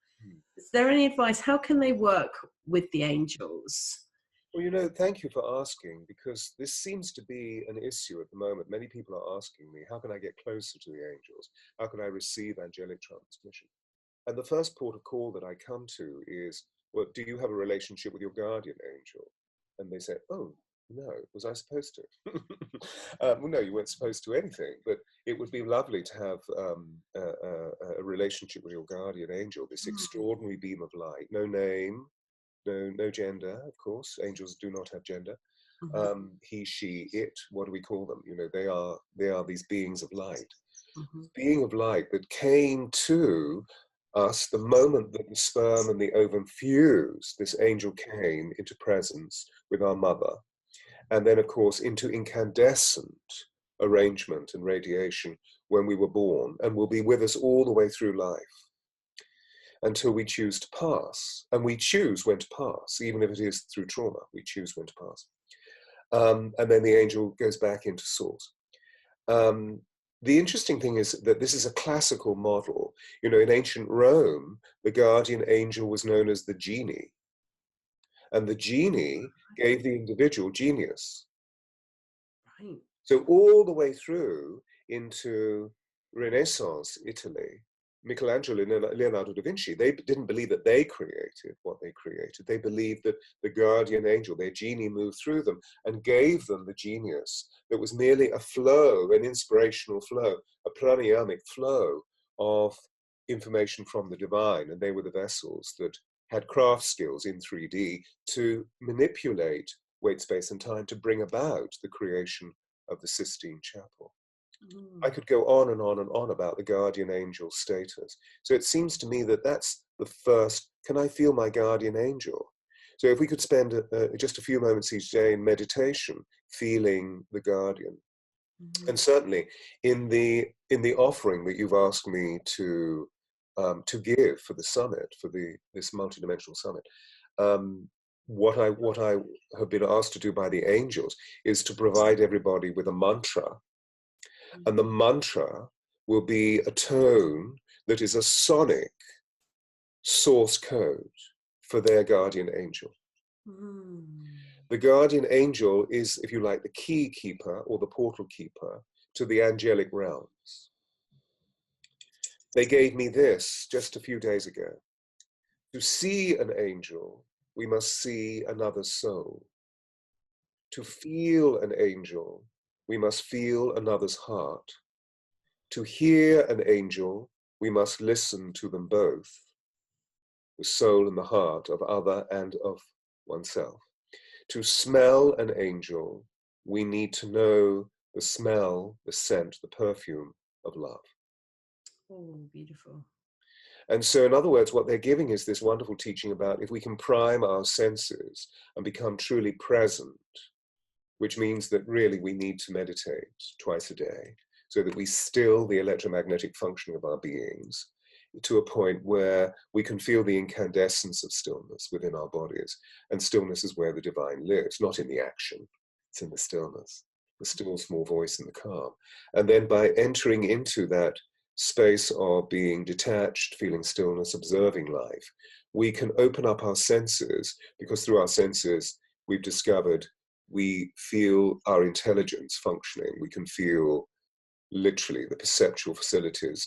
Is there any advice? How can they work with the angels? Well, you know, thank you for asking, because this seems to be an issue at the moment. Many people are asking me, how can I get closer to the angels? How can I receive angelic transmission? And the first port of call that I come to is, well, do you have a relationship with your guardian angel? And they say, oh, no, was I supposed to? Well, no, you weren't supposed to anything, but it would be lovely to have a relationship with your guardian angel, this extraordinary beam of light, no name, no gender, of course. Angels do not have gender. He, she, it, what do we call them? You know, they are these beings of light. Being of light that came to us the moment that the sperm and the ovum fused. This angel came into presence with our mother, and then of course into incandescent arrangement and radiation when we were born, and will be with us all the way through life until we choose to pass. And we choose when to pass, even if it is through trauma. We choose when to pass. And then the angel goes back into source. The interesting thing is that this is a classical model. You know, in ancient Rome, the guardian angel was known as the genie. And the genie gave the individual genius. Right. So all the way through into Renaissance Italy, Michelangelo and Leonardo da Vinci, they didn't believe that they created what they created. They believed that the guardian angel, their genie, moved through them and gave them the genius that was merely a flow, an inspirational flow, a pranayamic flow of information from the divine. And they were the vessels that had craft skills in 3D to manipulate weight, space, and time to bring about the creation of the Sistine Chapel. I could go on and on and on about the guardian angel status. So it seems to me that that's the first, can I feel my guardian angel? So if we could spend just a few moments each day in meditation, feeling the guardian. And certainly in the offering that you've asked me to give for the summit, for this multidimensional summit, what I have been asked to do by the angels is to provide everybody with a mantra. And the mantra will be a tone that is a sonic source code for their guardian angel. The guardian angel is, if you like, the key keeper or the portal keeper to the angelic realms. They gave me this just a few days ago. To see an angel, we must see another's soul. To feel an angel, we must feel another's heart. To hear an angel, we must listen to them both, the soul and the heart of other and of oneself. To smell an angel, we need to know the smell, the scent, the perfume of love. Oh, beautiful. And so, in other words, what they're giving is this wonderful teaching about if we can prime our senses and become truly present, which means that really we need to meditate twice a day so that we still the electromagnetic functioning of our beings to a point where we can feel the incandescence of stillness within our bodies. And stillness is where the divine lives, not in the action, it's in the stillness, the still small voice in the calm. And then by entering into that space of being detached, feeling stillness, observing life, we can open up our senses, because through our senses, we've discovered we feel our intelligence functioning. We can feel literally the perceptual facilities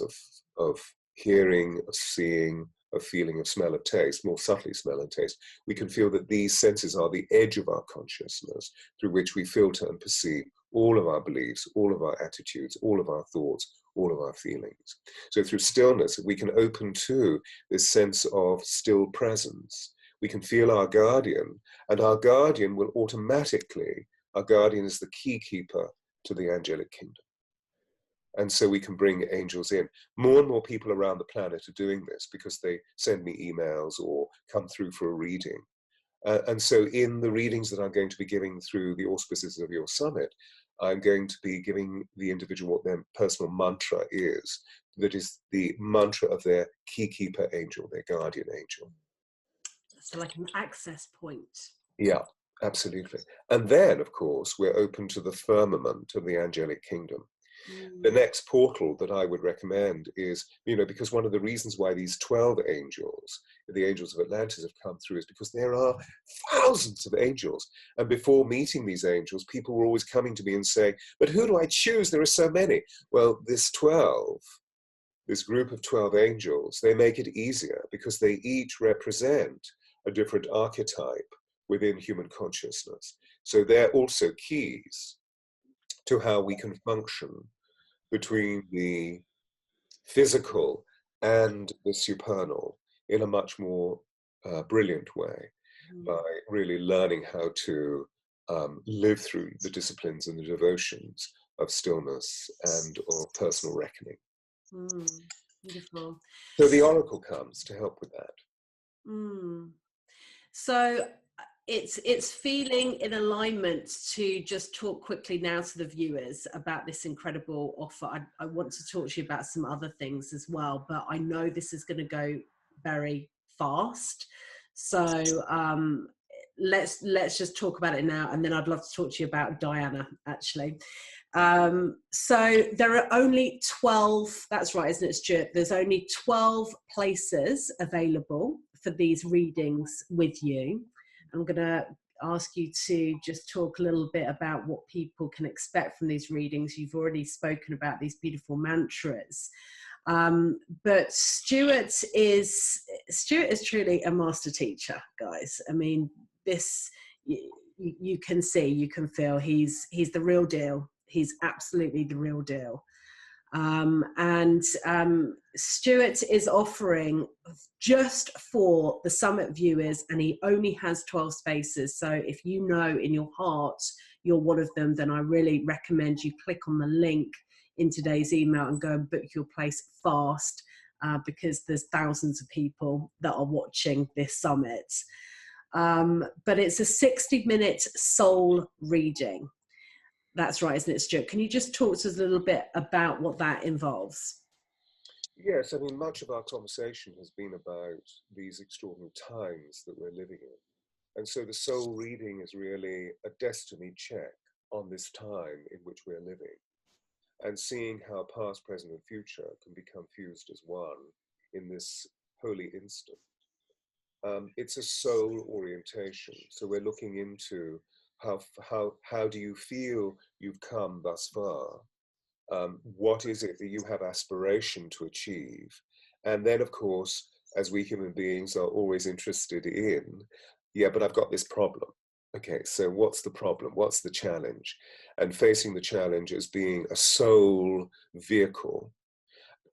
of hearing, of seeing, of feeling, of smell, of taste, more subtly smell and taste. We can feel that these senses are the edge of our consciousness through which we filter and perceive all of our beliefs, all of our attitudes, all of our thoughts, all of our feelings. So through stillness, we can open to this sense of still presence. We can feel our guardian, and our guardian will automatically, our guardian is the key keeper to the angelic kingdom. And so we can bring angels in. More and more people around the planet are doing this because they send me emails or come through for a reading. And so in the readings that I'm going to be giving through the auspices of your summit, I'm going to be giving the individual what their personal mantra is, that is the mantra of their key keeper angel, their guardian angel. So like an access point. Yeah, absolutely. And then, of course, we're open to the firmament of the angelic kingdom. The next portal that I would recommend is, because one of the reasons why these 12 angels, the angels of Atlantis, have come through is because there are thousands of angels. And before meeting these angels, people were always coming to me and saying, but who do I choose? There are so many. Well, this group of 12 angels, they make it easier because they each represent a different archetype within human consciousness. So they're also keys to how we can function between the physical and the supernal in a much more brilliant way by really learning how to live through the disciplines and the devotions of stillness and of personal reckoning. Beautiful. So the oracle comes to help with that. So it's feeling in alignment to just talk quickly now to the viewers about this incredible offer. I want to talk to you about some other things as well, but I know this is going to go very fast. So let's just talk about it now, and then I'd love to talk to you about Diana, actually. So there are only 12, that's right, isn't it, Stuart? There's only 12 places available for these readings with you. I'm going to ask you to just talk a little bit about what people can expect from these readings. You've already spoken about these beautiful mantras. But Stuart is truly a master teacher, guys. I mean, this, you can see, you can feel he's the real deal. He's absolutely the real deal. Stewart is offering just for the summit viewers, and he only has 12 spaces. So if you know in your heart you're one of them, then I really recommend you click on the link in today's email and go and book your place fast, because there's thousands of people that are watching this summit. But it's a 60-minute soul reading. That's right, isn't it, Stuart? Can you just talk to us a little bit about what that involves? Yes, I mean, much of our conversation has been about these extraordinary times that we're living in. And so the soul reading is really a destiny check on this time in which we're living, and seeing how past, present, and future can become fused as one in this holy instant. It's a soul orientation. So we're looking into how do you feel you've come thus far, What is it that you have aspiration to achieve? And then, of course, as we human beings are always interested in, yeah, but I've got this problem. Okay, so what's the problem? What's the challenge? And facing the challenge as being a sole vehicle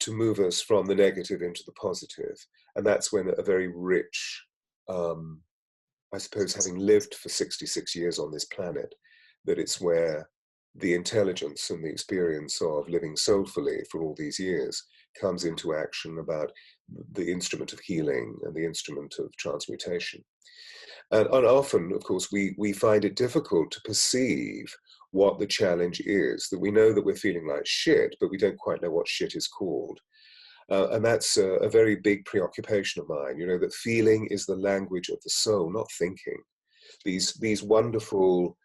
to move us from the negative into the positive. And that's when a very rich, I suppose, having lived for 66 years on this planet, that it's where the intelligence and the experience of living soulfully for all these years comes into action about the instrument of healing and the instrument of transmutation. And often, of course, we find it difficult to perceive what the challenge is, that we know that we're feeling like shit, but we don't quite know what shit is called. And that's a very big preoccupation of mine, you know, that feeling is the language of the soul, not thinking. These wonderful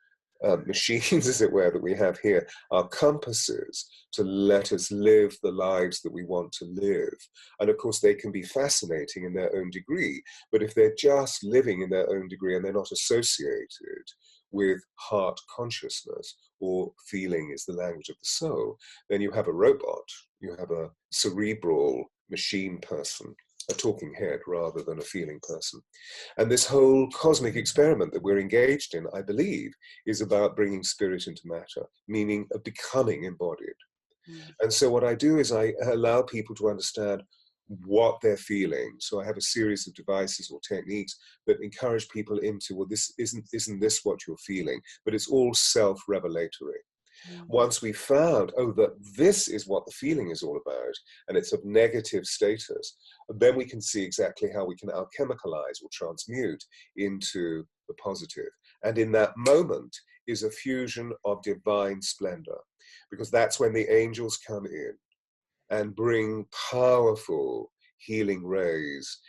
machines, as it were, that we have here are compasses to let us live the lives that we want to live. And of course, they can be fascinating in their own degree, but if they're just living in their own degree and they're not associated with heart consciousness, or feeling is the language of the soul, then you have a robot, you have a cerebral machine person, a talking head rather than a feeling person. And this whole cosmic experiment that we're engaged in, I believe, is about bringing spirit into matter, meaning of becoming embodied. And so what I do is I allow people to understand what they're feeling. So I have a series of devices or techniques that encourage people into, well, this isn't this what you're feeling, but it's all self-revelatory. Once we found, oh, that this is what the feeling is all about, and it's of negative status, then we can see exactly how we can alchemicalize or transmute into the positive. And in that moment is a fusion of divine splendor, because that's when the angels come in and bring powerful healing rays.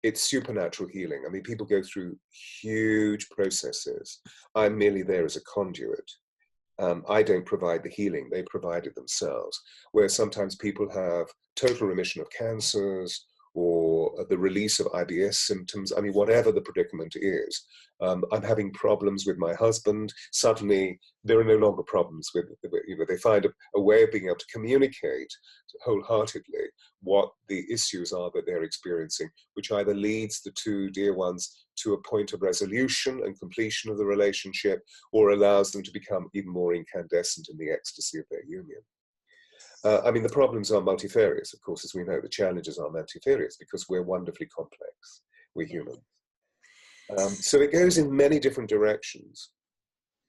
It's supernatural healing. I mean, people go through huge processes. I'm merely there as a conduit. I don't provide the healing, they provide it themselves. Where sometimes people have total remission of cancers or the release of IBS symptoms. I mean, whatever the predicament is. I'm having problems with my husband. Suddenly, there are no longer problems with you know, they find a way of being able to communicate wholeheartedly what the issues are that they're experiencing, which either leads the two dear ones to a point of resolution and completion of the relationship, or allows them to become even more incandescent in the ecstasy of their union. I mean, the problems are multifarious, of course, as we know. The challenges are multifarious because we're wonderfully complex. We're human. So it goes in many different directions.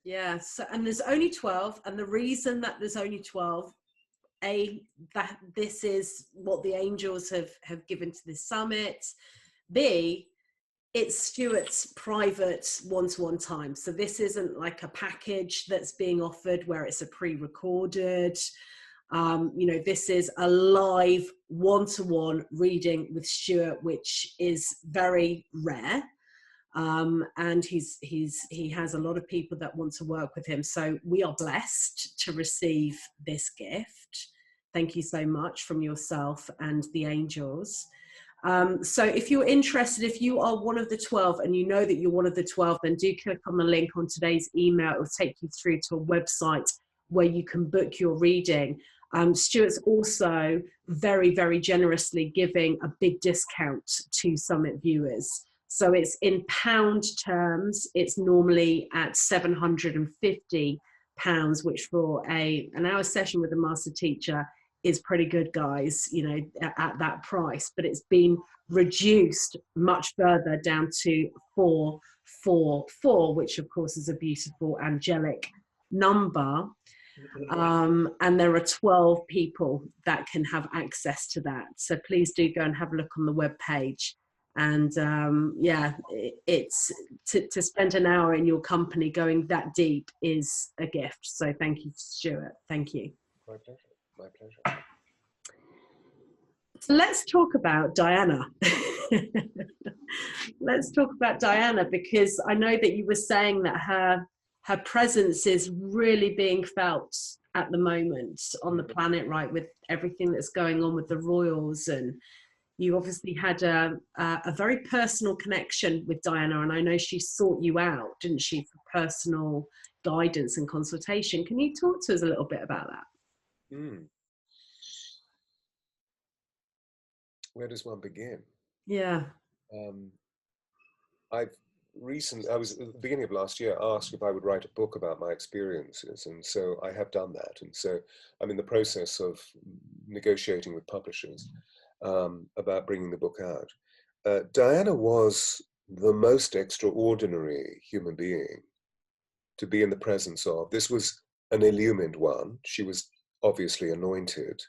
Yeah, so, and there's only 12, and the reason that there's only 12, that this is what the angels have given to this summit. B, it's Stewart's private one-to-one time. So this isn't like a package that's being offered where it's a pre-recorded. You know, this is a live one-to-one reading with Stewart, which is very rare. And he has a lot of people that want to work with him. So we are blessed to receive this gift. Thank you so much from yourself and the angels. So if you're interested, if you are one of the 12 and you know that you're one of the 12, then do click on the link on today's email. It will take you through to a website where you can book your reading. Stuart's also very, very generously giving a big discount to Summit viewers. So it's in pound terms, it's normally at £750, which for an hour session with a master teacher is pretty good, guys, you know, at that price. But it's been reduced much further down to 444, which of course is a beautiful angelic number. And there are 12 people that can have access to that. So please do go and have a look on the webpage. And yeah, it's to spend an hour in your company going that deep is a gift. So thank you, Stewart. Thank you. My pleasure. My pleasure. So let's talk about Diana. Let's talk about Diana, because I know that you were saying that her presence is really being felt at the moment on the planet, right, with everything that's going on with the royals. And you obviously had a very personal connection with Diana, and I know she sought you out, didn't she, for personal guidance and consultation. Can you talk to us a little bit about that? Mm. Where does one begin? Yeah. Um, I've I was at the beginning of last year asked if I would write a book about my experiences, and so I have done that. And so I'm in the process of negotiating with publishers about bringing the book out. Diana was the most extraordinary human being to be in the presence of. This was an illumined one. She was obviously anointed.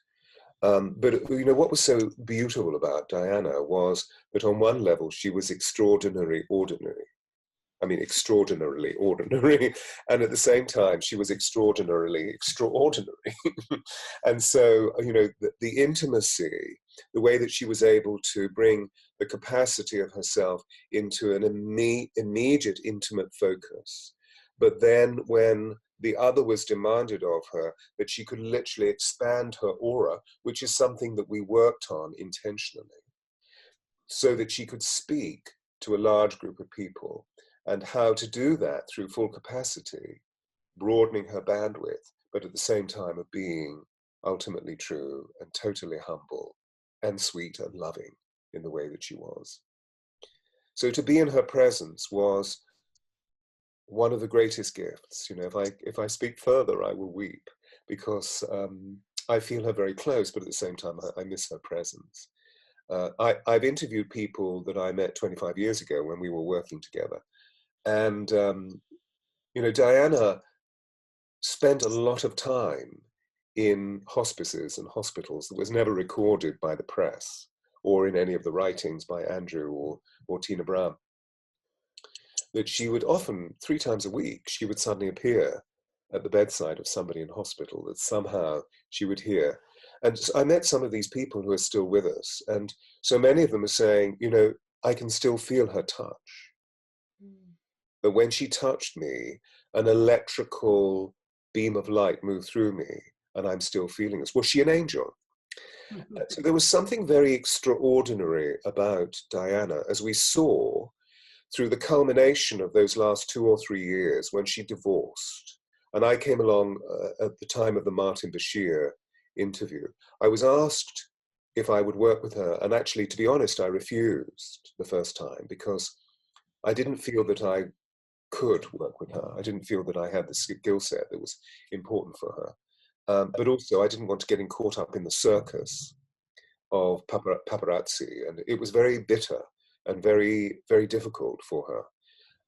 But you know what was so beautiful about Diana was that on one level she was extraordinary ordinary. I mean, extraordinarily ordinary. And at the same time, she was extraordinarily extraordinary. And so, you know, the intimacy, the way that she was able to bring the capacity of herself into an immediate intimate focus. But then when the other was demanded of her, that she could literally expand her aura, which is something that we worked on intentionally, so that she could speak to a large group of people, and how to do that through full capacity, broadening her bandwidth, but at the same time of being ultimately true and totally humble and sweet and loving in the way that she was. So to be in her presence was one of the greatest gifts. You know, if I speak further, I will weep, because I feel her very close, but at the same time, I miss her presence. I've interviewed people that I met 25 years ago when we were working together. And, you know, Diana spent a lot of time in hospices and hospitals that was never recorded by the press or in any of the writings by Andrew or Tina Brown. That she would often, 3 times a week, she would suddenly appear at the bedside of somebody in hospital, that somehow she would hear. And I met some of these people who are still with us, and so many of them are saying, you know, I can still feel her touch. That when she touched me, an electrical beam of light moved through me, and I'm still feeling this. Was she an angel? So there was something very extraordinary about Diana, as we saw through the culmination of those last 2 or 3 years when she divorced. And I came along at the time of the Martin Bashir interview. I was asked if I would work with her, and actually, to be honest, I refused the first time, because I didn't feel that I could work with her. I didn't feel that I had the skill set that was important for her. But also, I didn't want to get caught up in the circus of paparazzi, and it was very bitter and very, very difficult for her.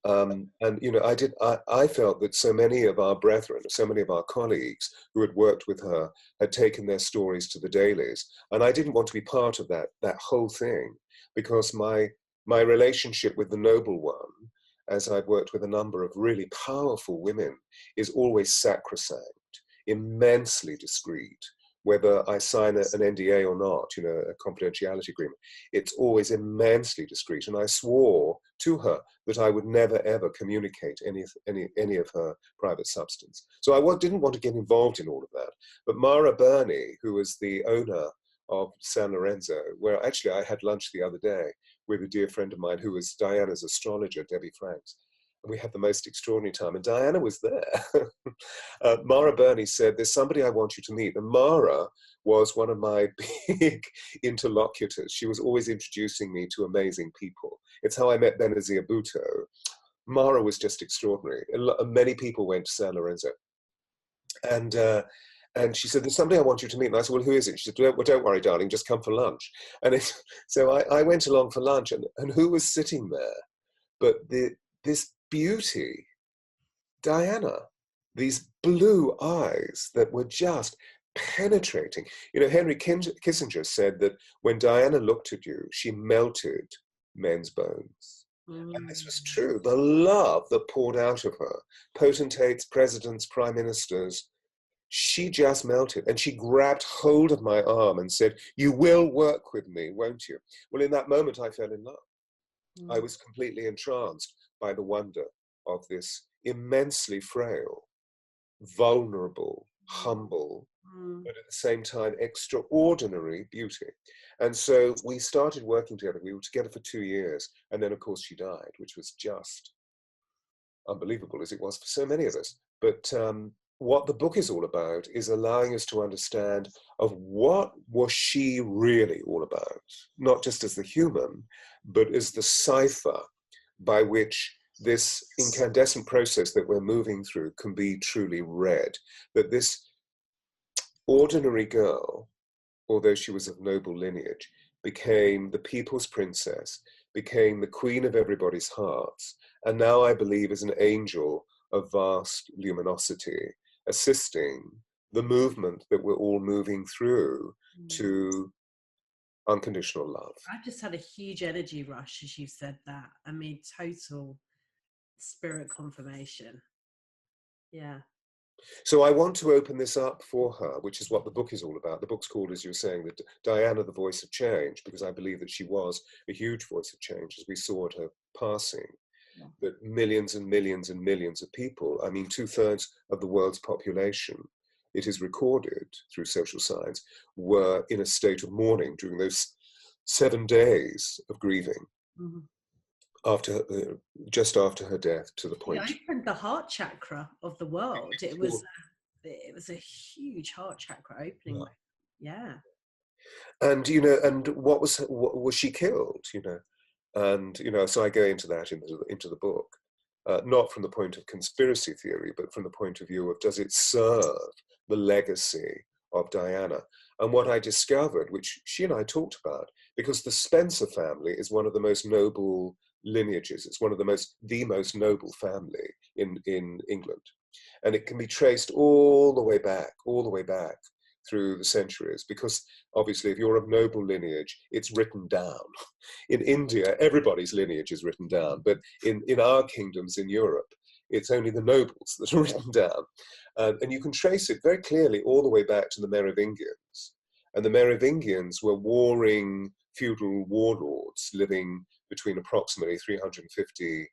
And you know, I felt that so many of our brethren, so many of our colleagues who had worked with her, had taken their stories to the dailies, and I didn't want to be part of that whole thing, because my relationship with the Noble One, as I've worked with a number of really powerful women, is always sacrosanct, immensely discreet. Whether I sign an NDA or not, you know, a confidentiality agreement, it's always immensely discreet. And I swore to her that I would never ever communicate any of her private substance. So I didn't want to get involved in all of that. But Mara Burney, who was the owner of San Lorenzo, where actually I had lunch the other day with a dear friend of mine who was Diana's astrologer, Debbie Franks. And we had the most extraordinary time, and Diana was there. Mara Burney said, there's somebody I want you to meet. And Mara was one of my big interlocutors. She was always introducing me to amazing people. It's how I met Benazir Bhutto. Mara was just extraordinary. Many people went to San Lorenzo. And she said, there's somebody I want you to meet. And I said, well, who is it? She said, well, don't worry, darling, just come for lunch. And so I went along for lunch, and who was sitting there but this beauty, Diana, these blue eyes that were just penetrating. You know, Henry Kissinger said that when Diana looked at you, she melted men's bones. And this was true. The love that poured out of her, potentates, presidents, prime ministers, she just melted. And she grabbed hold of my arm and said, you will work with me, won't you? Well, in that moment, I fell in love. I was completely entranced by the wonder of this immensely frail, vulnerable, humble, but at the same time extraordinary beauty. And so we started working together. We were together for 2 years. And then, of course, she died, which was just unbelievable, as it was for so many of us. But what the book is all about is allowing us to understand of what was she really all about, not just as the human, but as the cipher by which this incandescent process that we're moving through can be truly read. That this ordinary girl, although she was of noble lineage, became the people's princess, became the queen of everybody's hearts, and now I believe is an angel of vast luminosity, assisting the movement that we're all moving through to unconditional love. I just had a huge energy rush as you said that. I mean, total spirit confirmation. Yeah. So I want to open this up for her, which is what the book is all about. The book's called, as you were saying, Diana, the Voice of Change, because I believe that she was a huge voice of change, as we saw at her passing. Yeah. That millions and millions and millions of people, I mean, 2/3 of the world's population, it is recorded through social science, were in a state of mourning during those 7 days of grieving. Mm-hmm. After just after her death, to the point. It opened the heart chakra of the world. It was a huge heart chakra opening. Yeah. And and what was she killed? And so I go into that into the book, not from the point of conspiracy theory, but from the point of view of, does it serve the legacy of Diana? And what I discovered, which she and I talked about, because the Spencer family is one of the most noble lineages. It's one of the most noble family in England, and it can be traced all the way back through the centuries, because obviously if you're of noble lineage, it's written down. In India, everybody's lineage is written down, but in our kingdoms in Europe, it's only the nobles that are written down. And you can trace it very clearly all the way back to the Merovingians. And the Merovingians were warring feudal warlords living between approximately 350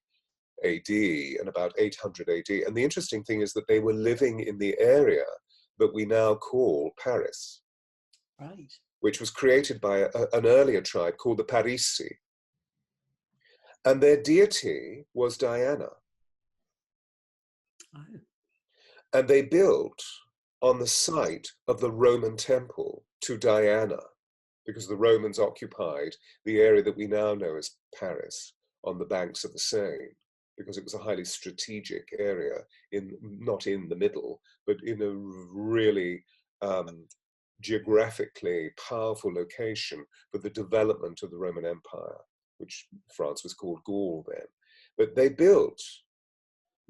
AD and about 800 AD. And the interesting thing is that they were living in the area that we now call Paris, right, which was created by an earlier tribe called the Parisi. And their deity was Diana. Oh. And they built on the site of the Roman temple to Diana, because the Romans occupied the area that we now know as Paris on the banks of the Seine, because it was a highly strategic area, not in the middle, but in a really geographically powerful location for the development of the Roman Empire, which France was called Gaul then. But they built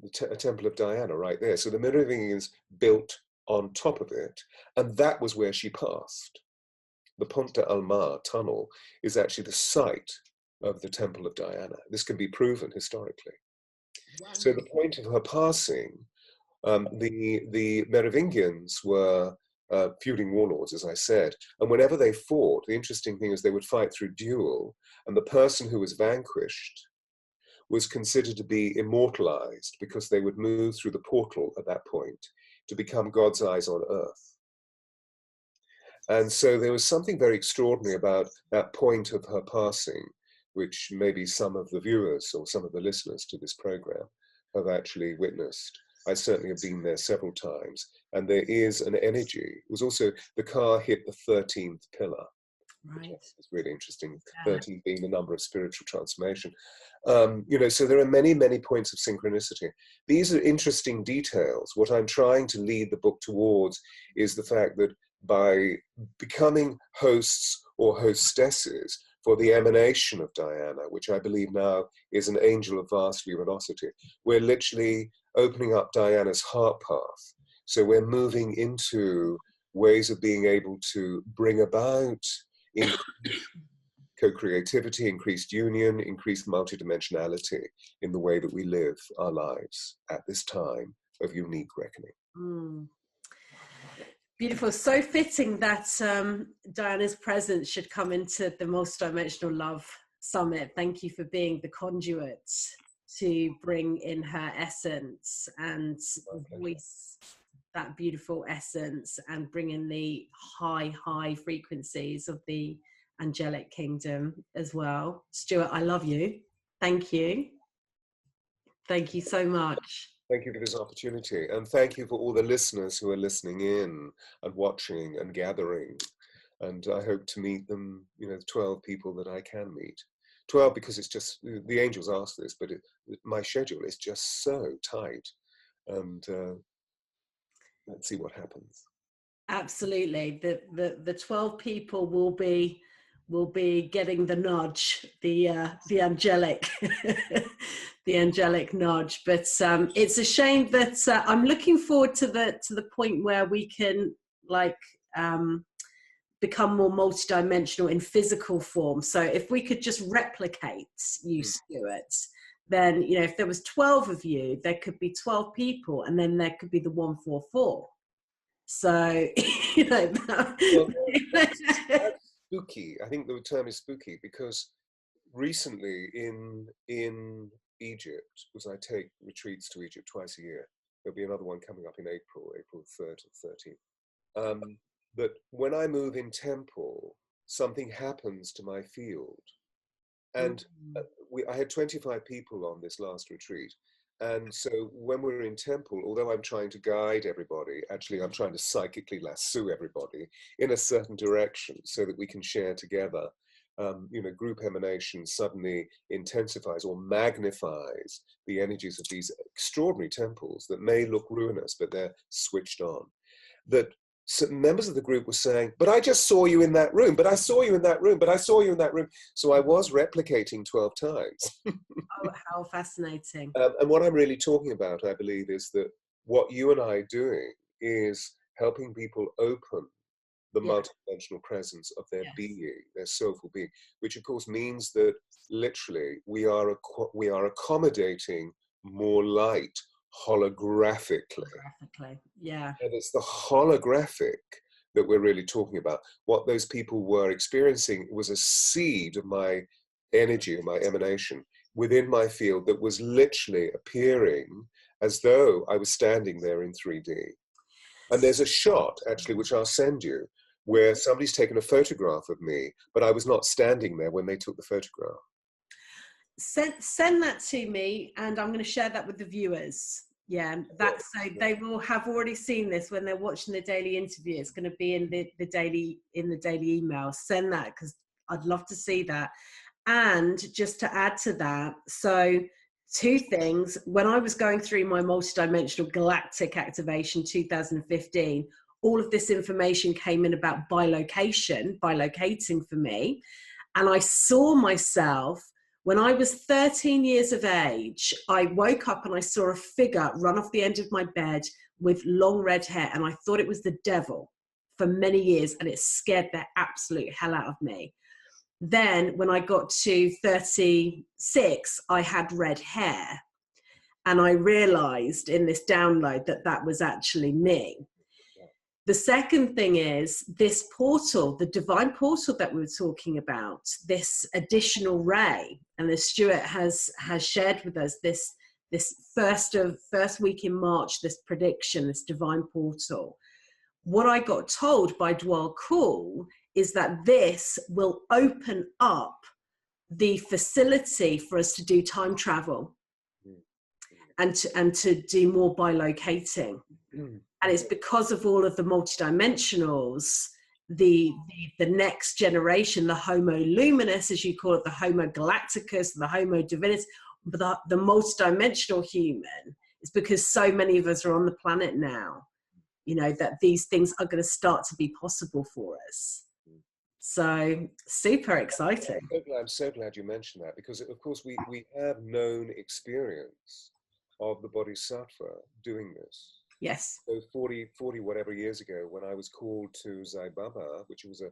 a temple of Diana right there. So the Merovingians built on top of it, and that was where she passed. The Pont de Almar tunnel is actually the site of the Temple of Diana. This can be proven historically. Wow. So the point of her passing, the Merovingians were feuding warlords, as I said, and whenever they fought, the interesting thing is they would fight through duel, and the person who was vanquished was considered to be immortalized, because they would move through the portal at that point to become God's eyes on earth. And so there was something very extraordinary about that point of her passing, which maybe some of the viewers or some of the listeners to this program have actually witnessed. I certainly have been there several times, and there is an energy. It was also, the car hit the 13th pillar. Right. It's really interesting, yeah. 13 being the number of spiritual transformation. So there are many, many points of synchronicity. These are interesting details. What I'm trying to lead the book towards is the fact that by becoming hosts or hostesses for the emanation of Diana, which I believe now is an angel of vast luminosity, we're literally opening up Diana's heart path. So we're moving into ways of being able to bring about co-creativity, increased union, increased multidimensionality in the way that we live our lives at this time of unique reckoning. Mm. Beautiful. So fitting that Diana's presence should come into the Multidimensional Love Summit. Thank you for being the conduit to bring in her essence and voice that beautiful essence and bring in the high frequencies of the angelic kingdom as well. Stewart, I love you. Thank you. Thank you so much. Thank you for this opportunity. And thank you for all the listeners who are listening in and watching and gathering. And I hope to meet them, 12 people that I can meet. 12 because it's just, the angels asked this, but my schedule is just so tight. And let's see what happens. Absolutely. The 12 people will be getting the nudge, the angelic the angelic nudge. But it's a shame that I'm looking forward to the point where we can become more multidimensional in physical form. So if we could just replicate you, Stewart, then if there was 12 of you, there could be 12 people, and then there could be the 144. So, that's spooky. I think the term is spooky because recently in Egypt, because I take retreats to Egypt twice a year, there'll be another one coming up in April 3rd or 13th. But when I move in temple, something happens to my field. And I had 25 people on this last retreat. And so when we're in temple, although I'm trying to guide everybody, actually I'm trying to psychically lasso everybody in a certain direction so that we can share together. Group emanation suddenly intensifies or magnifies the energies of these extraordinary temples that may look ruinous, but they're switched on. That some members of the group were saying, but I just saw you in that room, but I saw you in that room, but I saw you in that room. So I was replicating 12 times. Oh, how fascinating. And what I'm really talking about, I believe, is that what you and I are doing is helping people open the multidimensional presence of their being, their soulful being, which of course means that literally we are accommodating more light holographically. Yeah. And it's the holographic that we're really talking about. What those people were experiencing was a seed of my energy, of my emanation within my field that was literally appearing as though I was standing there in 3D. And there's a shot, actually, which I'll send you, where somebody's taken a photograph of me, but I was not standing there when they took the photograph. Send that to me, and I'm going to share that with the viewers. Yeah, that's so they will have already seen this when they're watching the daily interview. It's going to be in the daily email. Send that, because I'd love to see that. And just to add to that, so 2 things. When I was going through my multidimensional galactic activation 2015, all of this information came in about bilocating for me. And I saw myself when I was 13 years of age. I woke up and I saw a figure run off the end of my bed with long red hair, and I thought it was the devil for many years, and it scared the absolute hell out of me. Then when I got to 36, I had red hair, and I realized in this download that that was actually me. The second thing is this portal, the divine portal that we were talking about, this additional ray, and the Stewart has shared with us this first week in March, this prediction, this divine portal. What I got told by Dwal Kul is that this will open up the facility for us to do time travel and to do more bilocating. And it's because of all of the multidimensionals, the next generation, the Homo luminous, as you call it, the Homo galacticus, the Homo divinus, the multidimensional human. It's because so many of us are on the planet now, that these things are going to start to be possible for us. So super exciting. I'm so glad you mentioned that, because of course we have known experience of the Bodhisattva doing this. Yes. So 40 whatever years ago, when I was called to Sai Baba, which was a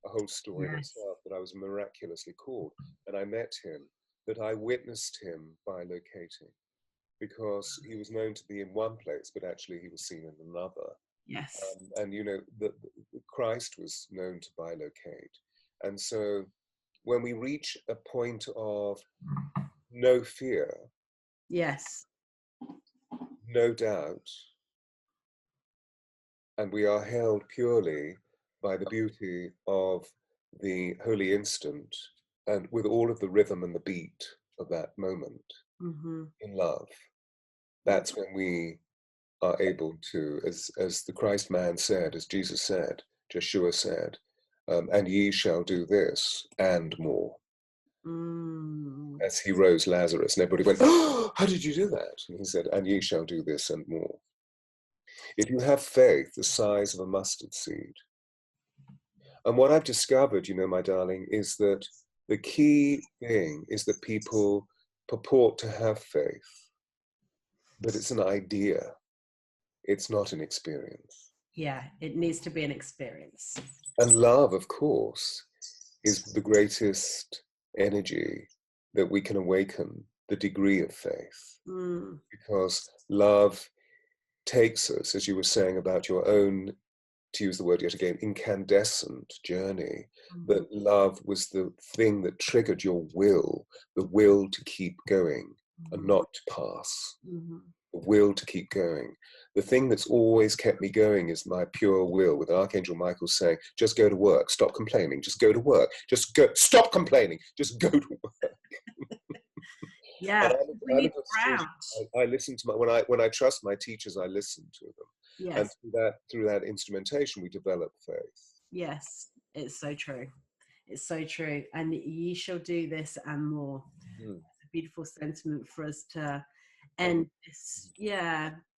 whole story in itself, that I was miraculously called, and I met him, that I witnessed him bilocating, because he was known to be in one place, but actually he was seen in another. Yes. And the Christ was known to bilocate. And so when we reach a point of no fear, yes, no doubt, and we are held purely by the beauty of the holy instant, and with all of the rhythm and the beat of that moment, in love, That's when we are able to, as the Christ man said, as Jesus said, Joshua said, and ye shall do this and more. Mm. As he rose Lazarus, and everybody went, oh, how did you do that? And he said, and ye shall do this and more. If you have faith the size of a mustard seed. And what I've discovered, you know, my darling, is that the key thing is that people purport to have faith, but it's an idea. It's not an experience. Yeah, it needs to be an experience. And love, of course, is the greatest energy that we can awaken the degree of faith. Because love takes us, as you were saying about your own, to use the word yet again, incandescent journey, that love was the thing that triggered your will, the will to keep going and not to pass, the will to keep going. The thing that's always kept me going is my pure will, with Archangel Michael saying, just go to work, stop complaining, just go to work, just go, stop complaining, just go to work. Yeah, we need ground. I listen to when I trust my teachers, I listen to them. Yes. And through that instrumentation, we develop faith. Yes, it's so true. It's so true. And ye shall do this and more. It's a beautiful sentiment for us to end this,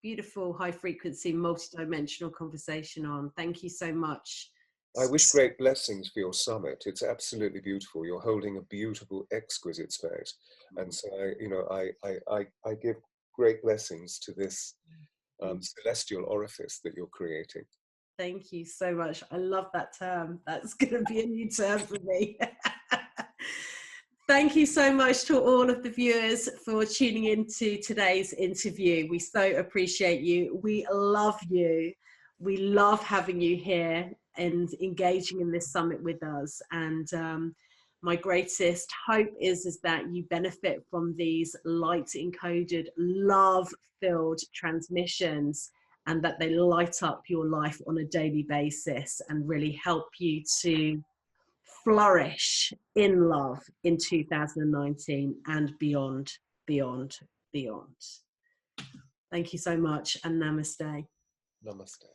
beautiful, high frequency, multidimensional conversation on. Thank you so much. I wish great blessings for your summit. It's absolutely beautiful. You're holding a beautiful, exquisite space. And so I give great blessings to this celestial orifice that you're creating. Thank you so much. I love that term. That's going to be a new term for me. Thank you so much to all of the viewers for tuning into today's interview. We so appreciate you. We love you. We love having you here and engaging in this summit with us. And my greatest hope is that you benefit from these light encoded, love-filled transmissions, and that they light up your life on a daily basis and really help you to flourish in love in 2019 and beyond, beyond, beyond. Thank you so much, and namaste. Namaste.